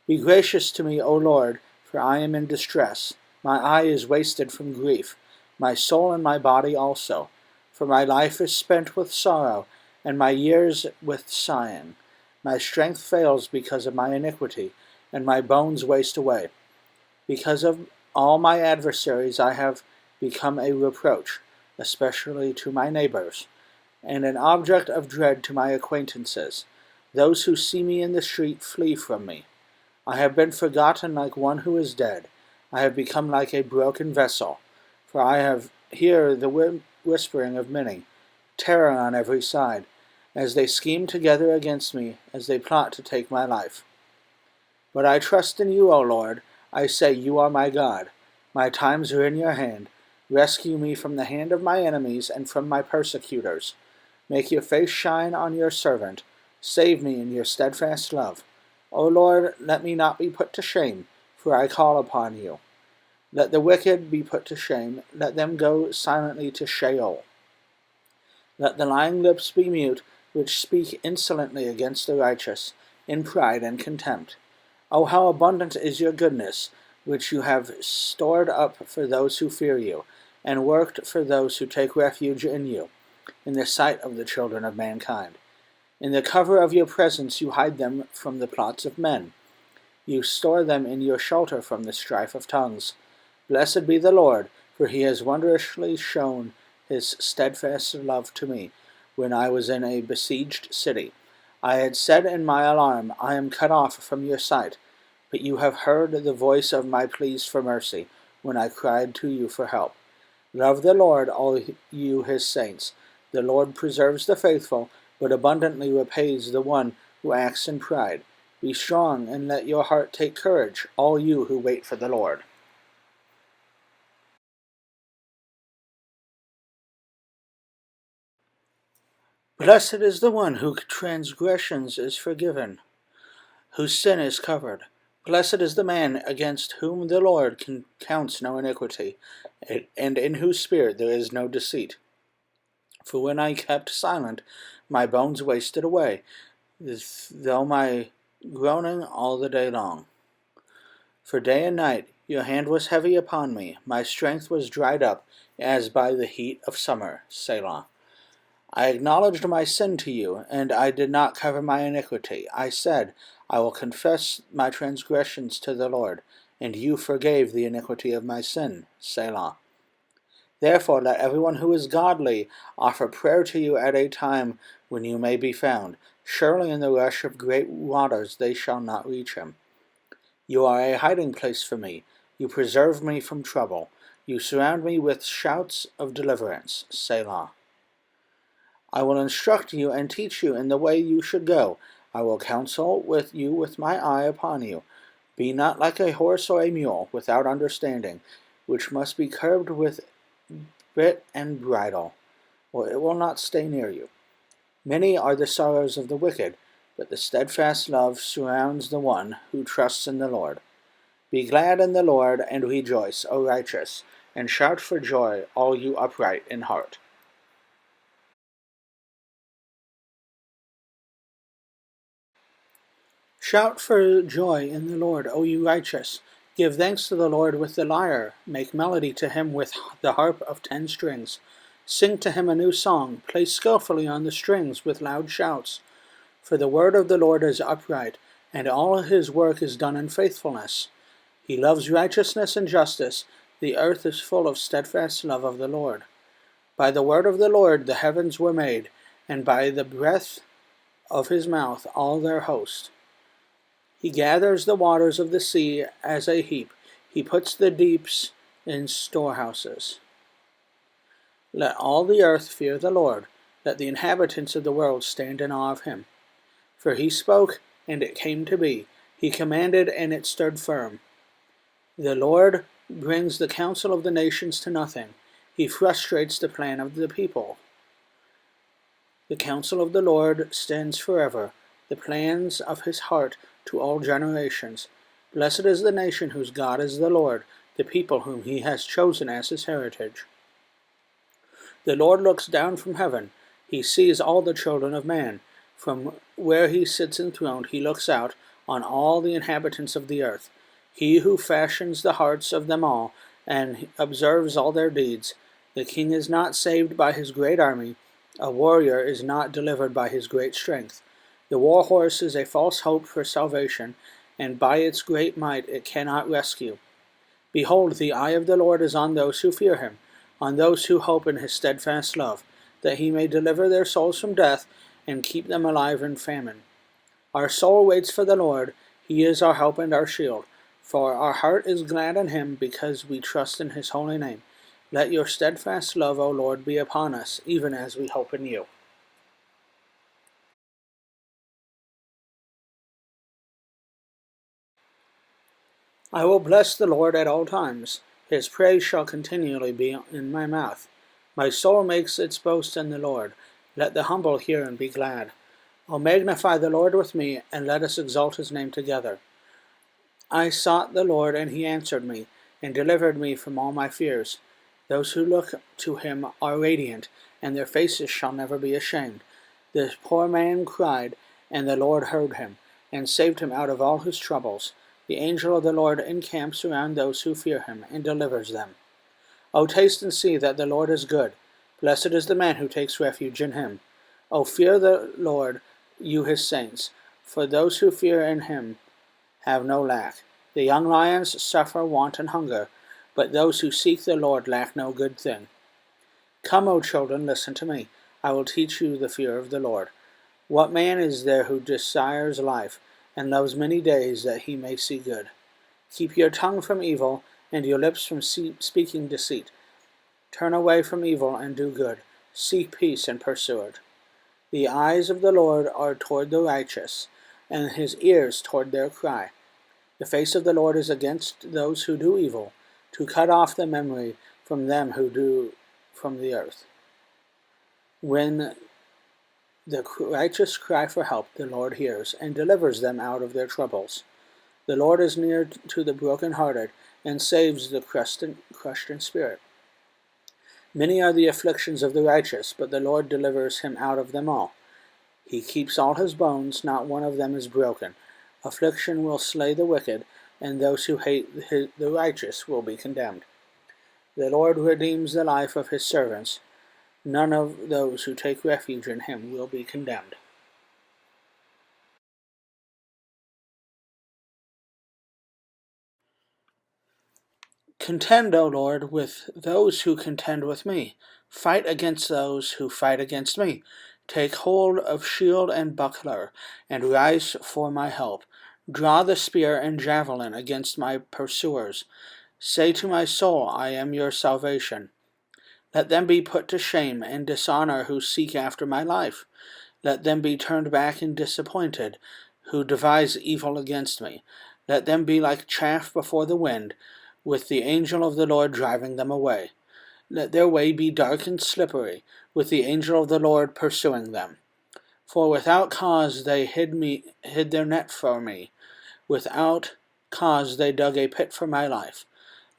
Be gracious to me, O Lord, for I am in distress. My eye is wasted from grief, my soul and my body also. For my life is spent with sorrow, and my years with sighing. My strength fails because of my iniquity, and my bones waste away. Because of all my adversaries I have become a reproach, especially to my neighbors, and an object of dread to my acquaintances. Those who see me in the street flee from me. I have been forgotten like one who is dead. I have become like a broken vessel, for I have hear the whispering of many, terror on every side, as they scheme together against me, as they plot to take my life. But I trust in you, O Lord. I say, you are my God. My times are in your hand. Rescue me from the hand of my enemies and from my persecutors. Make your face shine on your servant. Save me in your steadfast love. O Lord, let me not be put to shame, for I call upon you. Let the wicked be put to shame. Let them go silently to Sheol. Let the lying lips be mute, which speak insolently against the righteous, in pride and contempt. O how abundant is your goodness, which you have stored up for those who fear you, and worked for those who take refuge in you, in the sight of the children of mankind. In the cover of your presence you hide them from the plots of men. You store them in your shelter from the strife of tongues. Blessed be the Lord, for he has wondrously shown his steadfast love to me when I was in a besieged city. I had said in my alarm, I am cut off from your sight. But you have heard the voice of my pleas for mercy when I cried to you for help. Love the Lord, all you his saints. The Lord preserves the faithful, but abundantly repays the one who acts in pride. Be strong and let your heart take courage, all you who wait for the Lord. Blessed is the one whose transgressions is forgiven, whose sin is covered. Blessed is the man against whom the Lord counts no iniquity, and in whose spirit there is no deceit. For when I kept silent, my bones wasted away, though my groaning all the day long. For day and night your hand was heavy upon me, my strength was dried up, as by the heat of summer. Selah. I acknowledged my sin to you, and I did not cover my iniquity. I said, I will confess my transgressions to the Lord, and you forgave the iniquity of my sin. Selah. Therefore let everyone who is godly offer prayer to you at a time when you may be found. Surely in the rush of great waters they shall not reach him. You are a hiding place for me. You preserve me from trouble. You surround me with shouts of deliverance. Selah. I will instruct you and teach you in the way you should go. I will counsel with you with my eye upon you. Be not like a horse or a mule without understanding, which must be curbed with bit and bridle, or it will not stay near you. Many are the sorrows of the wicked, but the steadfast love surrounds the one who trusts in the Lord. Be glad in the Lord and rejoice, O righteous, and shout for joy, all you upright in heart. Shout for joy in the Lord, O you righteous. Give thanks to the Lord with the lyre. Make melody to him with the harp of 10 strings. Sing to him a new song. Play skillfully on the strings with loud shouts. For the word of the Lord is upright, and all his work is done in faithfulness. He loves righteousness and justice. The earth is full of steadfast love of the Lord. By the word of the Lord the heavens were made, and by the breath of his mouth all their host. He gathers the waters of the sea as a heap. He puts the deeps in storehouses. Let all the earth fear the Lord. Let the inhabitants of the world stand in awe of him. For he spoke, and it came to be. He commanded, and it stood firm. The Lord brings the counsel of the nations to nothing. He frustrates the plan of the people. The counsel of the Lord stands forever, the plans of his heart to all generations. Blessed is the nation whose God is the Lord, the people whom he has chosen as his heritage. The Lord looks down from heaven. He sees all the children of man. From where he sits enthroned, he looks out on all the inhabitants of the earth. He who fashions the hearts of them all and observes all their deeds. The king is not saved by his great army. A warrior is not delivered by his great strength. The war horse is a false hope for salvation, and by its great might it cannot rescue. Behold, the eye of the Lord is on those who fear him, on those who hope in his steadfast love, that he may deliver their souls from death and keep them alive in famine. Our soul waits for the Lord. He is our help and our shield. For our heart is glad in him, because we trust in his holy name. Let your steadfast love, O Lord, be upon us, even as we hope in you. I will bless the Lord at all times. His praise shall continually be in my mouth. My soul makes its boast in the Lord. Let the humble hear and be glad. O magnify the Lord with me, and let us exalt his name together. I sought the Lord, and he answered me, and delivered me from all my fears. Those who look to him are radiant, and their faces shall never be ashamed. The poor man cried, and the Lord heard him, and saved him out of all his troubles. The angel of the Lord encamps around those who fear him, and delivers them. O taste and see that the Lord is good. Blessed is the man who takes refuge in him. O fear the Lord, you his saints, for those who fear in him have no lack. The young lions suffer want and hunger, but those who seek the Lord lack no good thing. Come, O children, listen to me. I will teach you the fear of the Lord. What man is there who desires life, and loves many days that he may see good? Keep your tongue from evil, and your lips from speaking deceit. Turn away from evil and do good. Seek peace and pursue it. The eyes of the Lord are toward the righteous, and his ears toward their cry. The face of the Lord is against those who do evil, to cut off the memory from them who do from the earth. When the righteous cry for help, the Lord hears, and delivers them out of their troubles. The Lord is near to the brokenhearted, and saves the crushed in spirit. Many are the afflictions of the righteous, but the Lord delivers him out of them all. He keeps all his bones, not one of them is broken. Affliction will slay the wicked, and those who hate the righteous will be condemned. The Lord redeems the life of his servants. None of those who take refuge in him will be condemned. Contend, O Lord, with those who contend with me. Fight against those who fight against me. Take hold of shield and buckler, and rise for my help. Draw the spear and javelin against my pursuers. Say to my soul, I am your salvation. Let them be put to shame and dishonor who seek after my life. Let them be turned back and disappointed, who devise evil against me. Let them be like chaff before the wind, with the angel of the Lord driving them away. Let their way be dark and slippery, with the angel of the Lord pursuing them. For without cause they hid their net for me. Without cause they dug a pit for my life.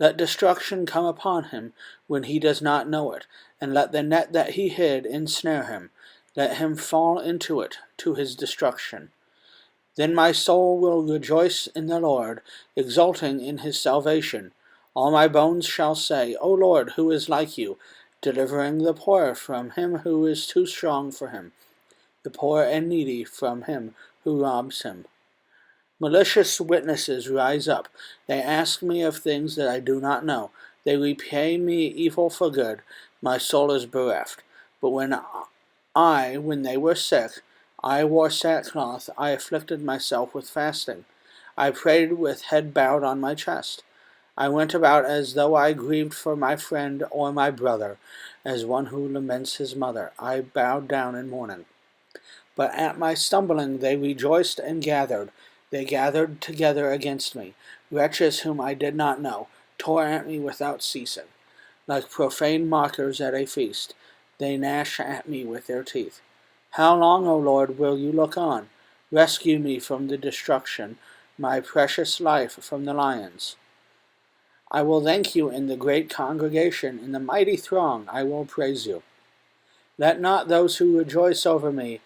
Let destruction come upon him when he does not know it, and let the net that he hid ensnare him. Let him fall into it to his destruction. Then my soul will rejoice in the Lord, exulting in his salvation. All my bones shall say, O Lord, who is like you, delivering the poor from him who is too strong for him, the poor and needy from him who robs him. Malicious witnesses rise up. They ask me of things that I do not know. They repay me evil for good. My soul is bereft. But when they were sick, I wore sackcloth. I afflicted myself with fasting. I prayed with head bowed on my chest. I went about as though I grieved for my friend or my brother, as one who laments his mother. I bowed down in mourning. But at my stumbling they rejoiced and gathered. They gathered together against me. Wretches whom I did not know tore at me without ceasing. Like profane mockers at a feast, they gnash at me with their teeth. How long, O Lord, will you look on? Rescue me from the destruction, my precious life from the lions. I will thank you in the great congregation, in the mighty throng I will praise you. Let not those who rejoice over me,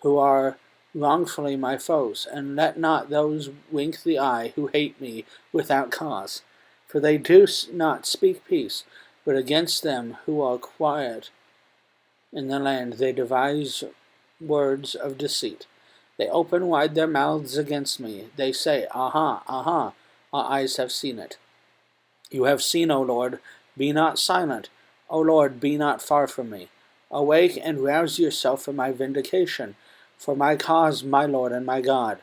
who are wrongfully my foes, and let not those wink the eye who hate me without cause. For they do not speak peace, but against them who are quiet in the land they devise words of deceit. They open wide their mouths against me. They say, Aha, aha, our eyes have seen it. You have seen, O Lord, be not silent. O Lord, be not far from me. Awake and rouse yourself for my vindication, for my cause, my Lord and my God.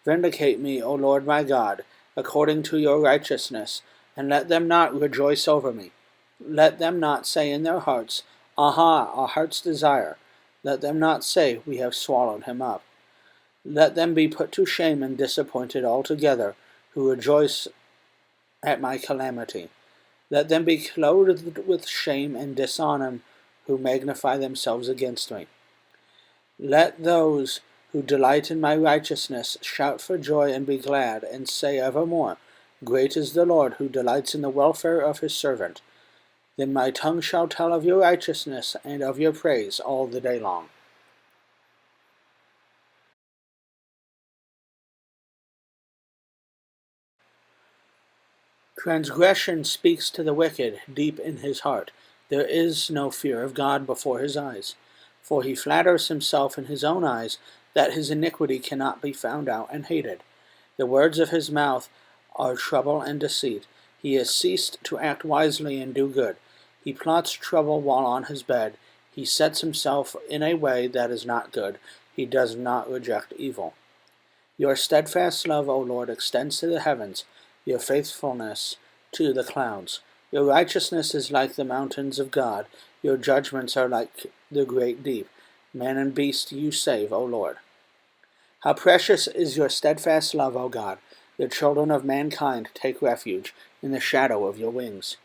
Vindicate me, O Lord my God, according to your righteousness, and let them not rejoice over me. Let them not say in their hearts, Aha, our heart's desire. Let them not say, We have swallowed him up. Let them be put to shame and disappointed altogether, who rejoice at my calamity. Let them be clothed with shame and dishonor, who magnify themselves against me. Let those who delight in my righteousness shout for joy and be glad, and say evermore, Great is the Lord, who delights in the welfare of his servant. Then my tongue shall tell of your righteousness and of your praise all the day long. Transgression speaks to the wicked deep in his heart. There is no fear of God before his eyes. For he flatters himself in his own eyes that his iniquity cannot be found out and hated. The words of his mouth are trouble and deceit. He has ceased to act wisely and do good. He plots trouble while on his bed. He sets himself in a way that is not good. He does not reject evil. Your steadfast love, O Lord, extends to the heavens, your faithfulness to the clouds. Your righteousness is like the mountains of God. Your judgments are like the great deep. Man and beast you save, O Lord. How precious is your steadfast love, O God! The children of mankind take refuge in the shadow of your wings.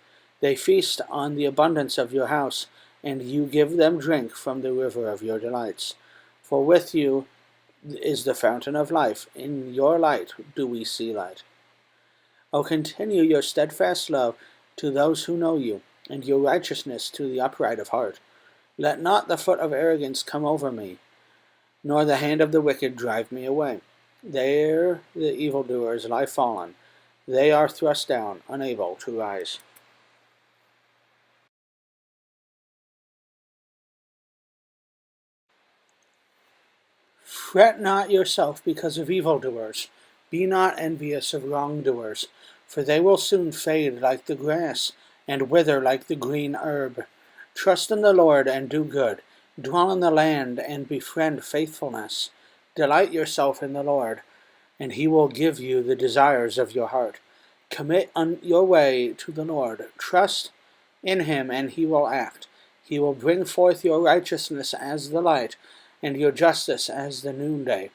They feast on the abundance of your house, and you give them drink from the river of your delights. For with you is the fountain of life. In your light do we see light. O continue your steadfast love to those who know you, and your righteousness to the upright of heart. Let not the foot of arrogance come over me, nor the hand of the wicked drive me away. There the evildoers lie fallen. They are thrust down, unable to rise. Fret not yourself because of evildoers. Be not envious of wrongdoers, for they will soon fade like the grass, and wither like the green herb. Trust in the Lord and do good. Dwell in the land and befriend faithfulness. Delight yourself in the Lord, and he will give you the desires of your heart. Commit your way to the Lord. Trust in him, and he will act. He will bring forth your righteousness as the light, and your justice as the noonday.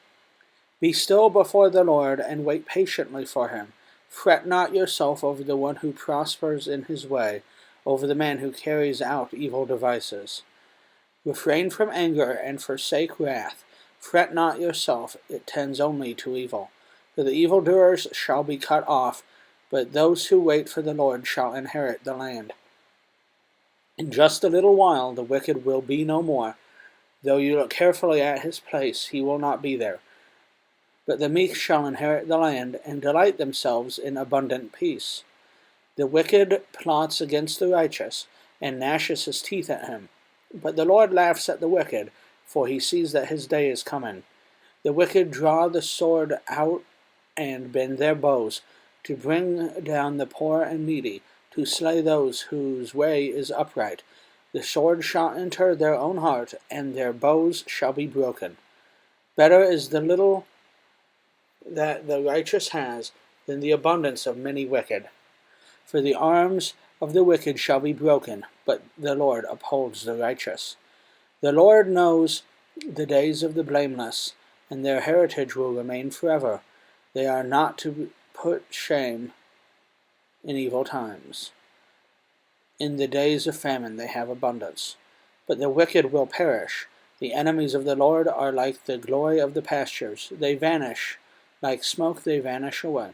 Be still before the Lord, and wait patiently for him. Fret not yourself over the one who prospers in his way, over the man who carries out evil devices. Refrain from anger and forsake wrath. Fret not yourself, it tends only to evil. For the evildoers shall be cut off, but those who wait for the Lord shall inherit the land. In just a little while the wicked will be no more. Though you look carefully at his place, he will not be there. But the meek shall inherit the land, and delight themselves in abundant peace. The wicked plots against the righteous, and gnashes his teeth at him. But the Lord laughs at the wicked, for he sees that his day is coming. The wicked draw the sword out and bend their bows, to bring down the poor and needy, to slay those whose way is upright. The sword shall enter their own heart, and their bows shall be broken. Better is the little that the righteous has than the abundance of many wicked. For the arms of the wicked shall be broken, but the Lord upholds the righteous. The Lord knows the days of the blameless, and their heritage will remain forever. They are not to put shame in evil times. In the days of famine they have abundance. But the wicked will perish. The enemies of the Lord are like the glory of the pastures. They vanish. Like smoke they vanish away.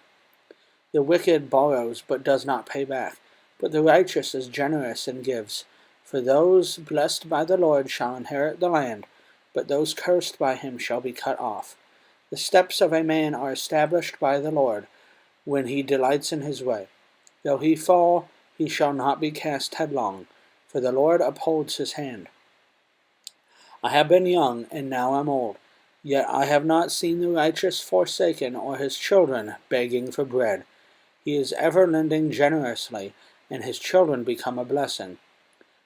The wicked borrows, but does not pay back. But the righteous is generous and gives. For those blessed by the Lord shall inherit the land, but those cursed by him shall be cut off. The steps of a man are established by the Lord, when he delights in his way. Though he fall, he shall not be cast headlong, for the Lord upholds his hand. I have been young, and now am old, yet I have not seen the righteous forsaken, or his children begging for bread. He is ever lending generously, and his children become a blessing.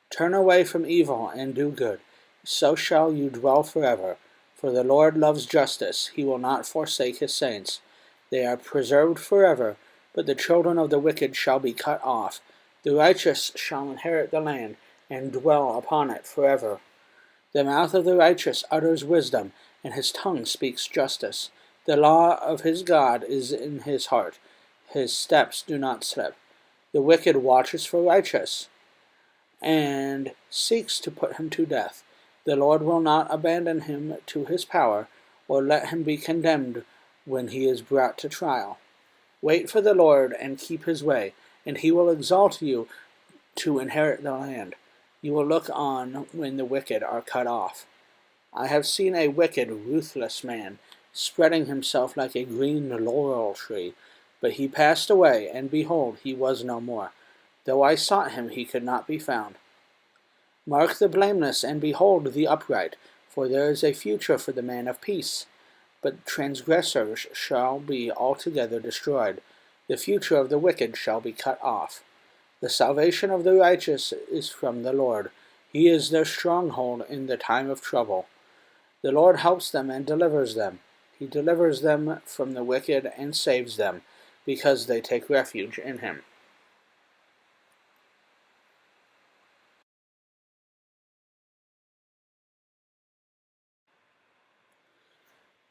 Turn away from evil and do good, so shall you dwell forever. For the Lord loves justice, he will not forsake his saints. They are preserved forever, but the children of the wicked shall be cut off. The righteous shall inherit the land, and dwell upon it forever. The mouth of the righteous utters wisdom, and his tongue speaks justice. The law of his God is in his heart. His steps do not slip. The wicked watches for righteous, and seeks to put him to death. The Lord will not abandon him to his power, or let him be condemned when he is brought to trial. Wait for the Lord and keep his way, and he will exalt you to inherit the land. You will look on when the wicked are cut off. I have seen a wicked, ruthless man, spreading himself like a green laurel tree. But he passed away, and behold, he was no more. Though I sought him, he could not be found. Mark the blameless, and behold the upright, for there is a future for the man of peace. But transgressors shall be altogether destroyed. The future of the wicked shall be cut off. The salvation of the righteous is from the Lord. He is their stronghold in the time of trouble. The Lord helps them and delivers them. He delivers them from the wicked and saves them, because they take refuge in him.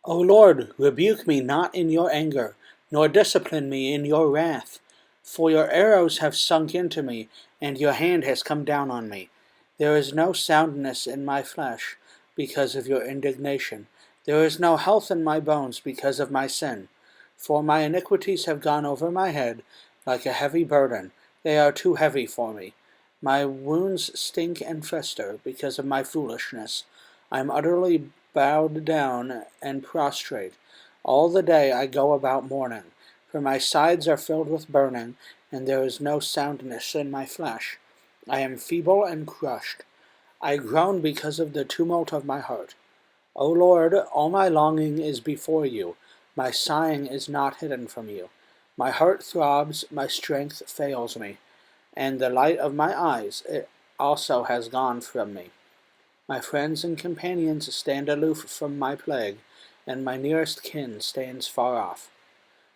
O Lord, rebuke me not in your anger, nor discipline me in your wrath. For your arrows have sunk into me, and your hand has come down on me. There is no soundness in my flesh, because of your indignation. There is no health in my bones, because of my sin. For my iniquities have gone over my head, like a heavy burden. They are too heavy for me. My wounds stink and fester, because of my foolishness. I am utterly bowed down and prostrate. All the day I go about mourning, for my sides are filled with burning, and there is no soundness in my flesh. I am feeble and crushed. I groan because of the tumult of my heart. O Lord, all my longing is before you. My sighing is not hidden from you. My heart throbs, my strength fails me, and the light of my eyes also has gone from me. My friends and companions stand aloof from my plague, and my nearest kin stands far off.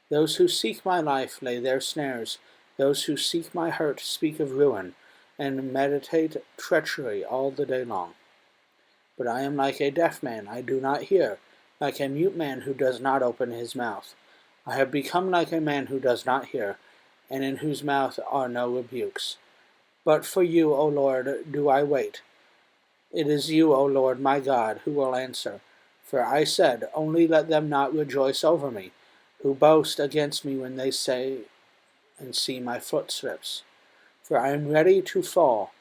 Those who seek my life lay their snares. Those who seek my hurt speak of ruin, and meditate treachery all the day long. But I am like a deaf man, I do not hear, like a mute man who does not open his mouth. I have become like a man who does not hear, and in whose mouth are no rebukes. But for you, O Lord, do I wait. It is you, O Lord my God, who will answer. For I said, only let them not rejoice over me, who boast against me when they say and see my footsteps. For I am ready to fall,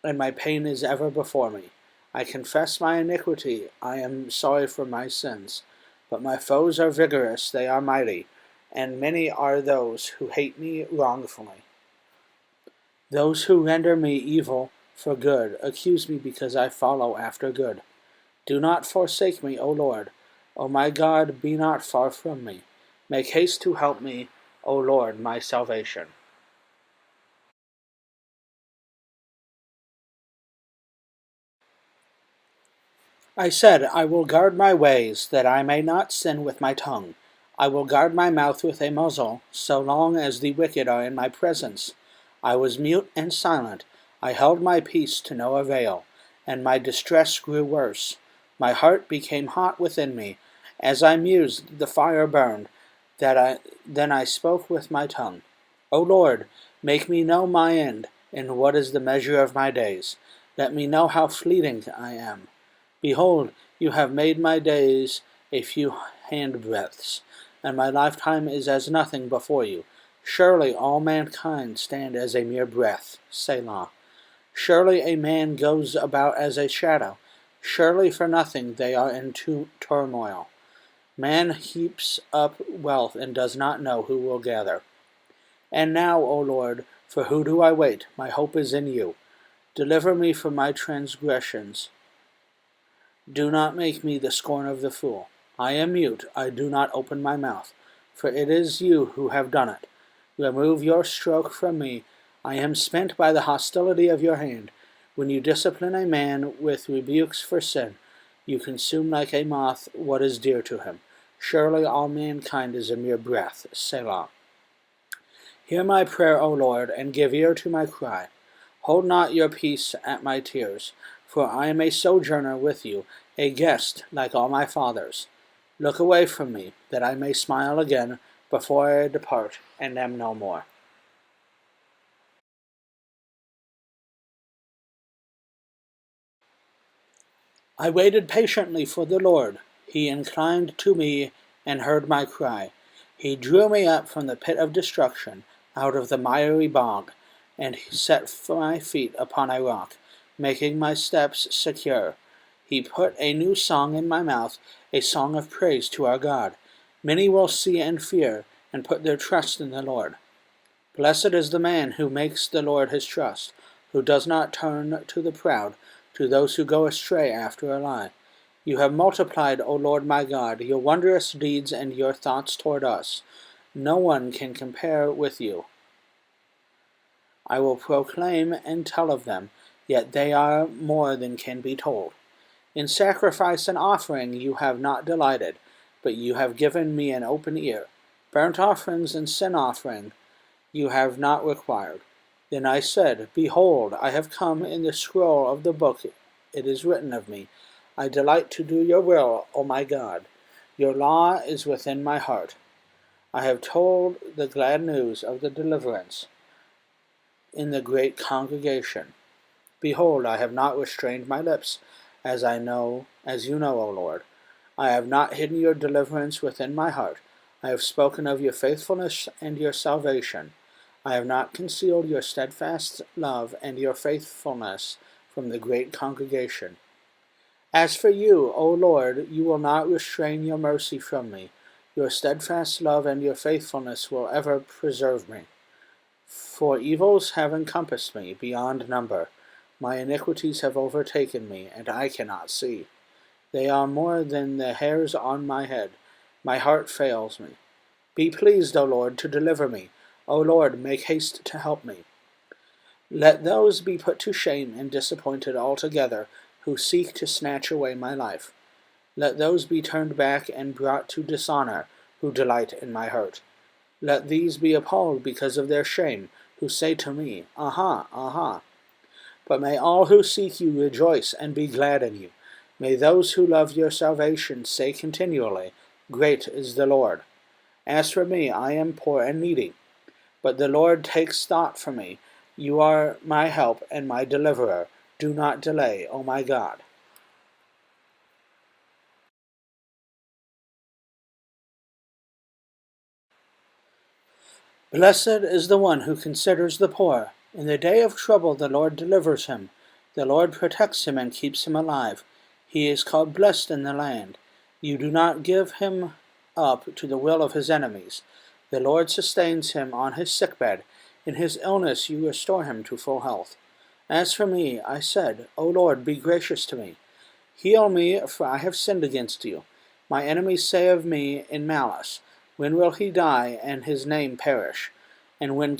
and my pain is ever before me. I confess my iniquity, I am sorry for my sins. But my foes are vigorous, they are mighty, and many are those who hate me wrongfully. Those who render me evil for good accuse me because I follow after good. Do not forsake me, O Lord. O my God, be not far from me. Make haste to help me, O Lord, my salvation. I said, I will guard my ways, that I may not sin with my tongue. I will guard my mouth with a muzzle, so long as the wicked are in my presence. I was mute and silent. I held my peace to no avail, and my distress grew worse. My heart became hot within me. As I mused, the fire burned. Then I spoke with my tongue. O Lord, make me know my end, and what is the measure of my days. Let me know how fleeting I am. Behold, you have made my days a few handbreadths, and my lifetime is as nothing before you. Surely all mankind stand as a mere breath. Selah. Surely a man goes about as a shadow. Surely for nothing they are in turmoil. Man heaps up wealth and does not know who will gather. And now, O Lord, for who do I wait? My hope is in you. Deliver me from my transgressions. Do not make me the scorn of the fool. I am mute, I do not open my mouth, for it is you who have done it. Remove your stroke from me. I am spent by the hostility of your hand. When you discipline a man with rebukes for sin, you consume like a moth what is dear to him. Surely all mankind is a mere breath. Selah. Hear my prayer, O Lord, and give ear to my cry. Hold not your peace at my tears, for I am a sojourner with you, a guest like all my fathers. Look away from me, that I may smile again before I depart and am no more. I waited patiently for the Lord. He inclined to me and heard my cry. He drew me up from the pit of destruction, out of the miry bog, and set my feet upon a rock, making my steps secure. He put a new song in my mouth, a song of praise to our God. Many will see and fear, and put their trust in the Lord. Blessed is the man who makes the Lord his trust, who does not turn to the proud, to those who go astray after a lie. You have multiplied, O Lord my God, your wondrous deeds and your thoughts toward us. No one can compare with you. I will proclaim and tell of them, yet they are more than can be told. In sacrifice and offering you have not delighted, but you have given me an open ear. Burnt offerings and sin offering you have not required. Then I said, Behold, I have come. In the scroll of the book it is written of me, I delight to do your will, O my God. Your law is within my heart. I have told the glad news of the deliverance in the great congregation. Behold, I have not restrained my lips, as you know, O Lord. I have not hidden your deliverance within my heart. I have spoken of your faithfulness and your salvation. I have not concealed your steadfast love and your faithfulness from the great congregation. As for you, O Lord, you will not restrain your mercy from me. Your steadfast love and your faithfulness will ever preserve me. For evils have encompassed me beyond number. My iniquities have overtaken me, and I cannot see. They are more than the hairs on my head. My heart fails me. Be pleased, O Lord, to deliver me. O Lord, make haste to help me. Let those be put to shame and disappointed altogether who seek to snatch away my life. Let those be turned back and brought to dishonor who delight in my hurt. Let these be appalled because of their shame, who say to me, Aha, aha. But may all who seek you rejoice and be glad in you. May those who love your salvation say continually, Great is the Lord. As for me, I am poor and needy, but the Lord takes thought for me. You are my help and my deliverer. Do not delay, O my God. Blessed is the one who considers the poor. In the day of trouble the Lord delivers him. The Lord protects him and keeps him alive. He is called blessed in the land. You do not give him up to the will of his enemies. The Lord sustains him on his sickbed. In his illness you restore him to full health. As for me, I said, O Lord, be gracious to me. Heal me, for I have sinned against you. My enemies say of me in malice, When will he die and his name perish? And when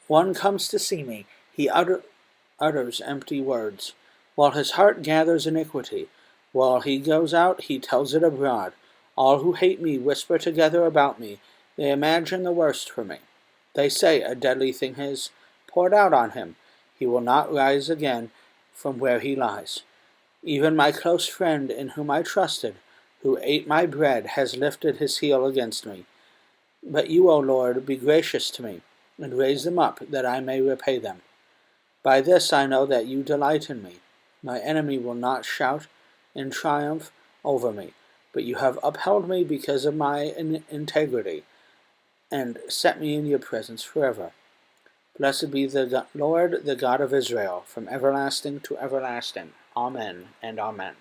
one comes to see me, he utters empty words. While his heart gathers iniquity, while he goes out, he tells it abroad. All who hate me whisper together about me. They imagine the worst for me. They say, A deadly thing is poured out on him. He will not rise again from where he lies. Even my close friend in whom I trusted, who ate my bread, has lifted his heel against me. But you, O Lord, be gracious to me, and raise them up, that I may repay them. By this I know that you delight in me. My enemy will not shout in triumph over me, but you have upheld me because of my integrity, and set me in your presence forever. Blessed be the Lord, the God of Israel, from everlasting to everlasting. Amen and amen.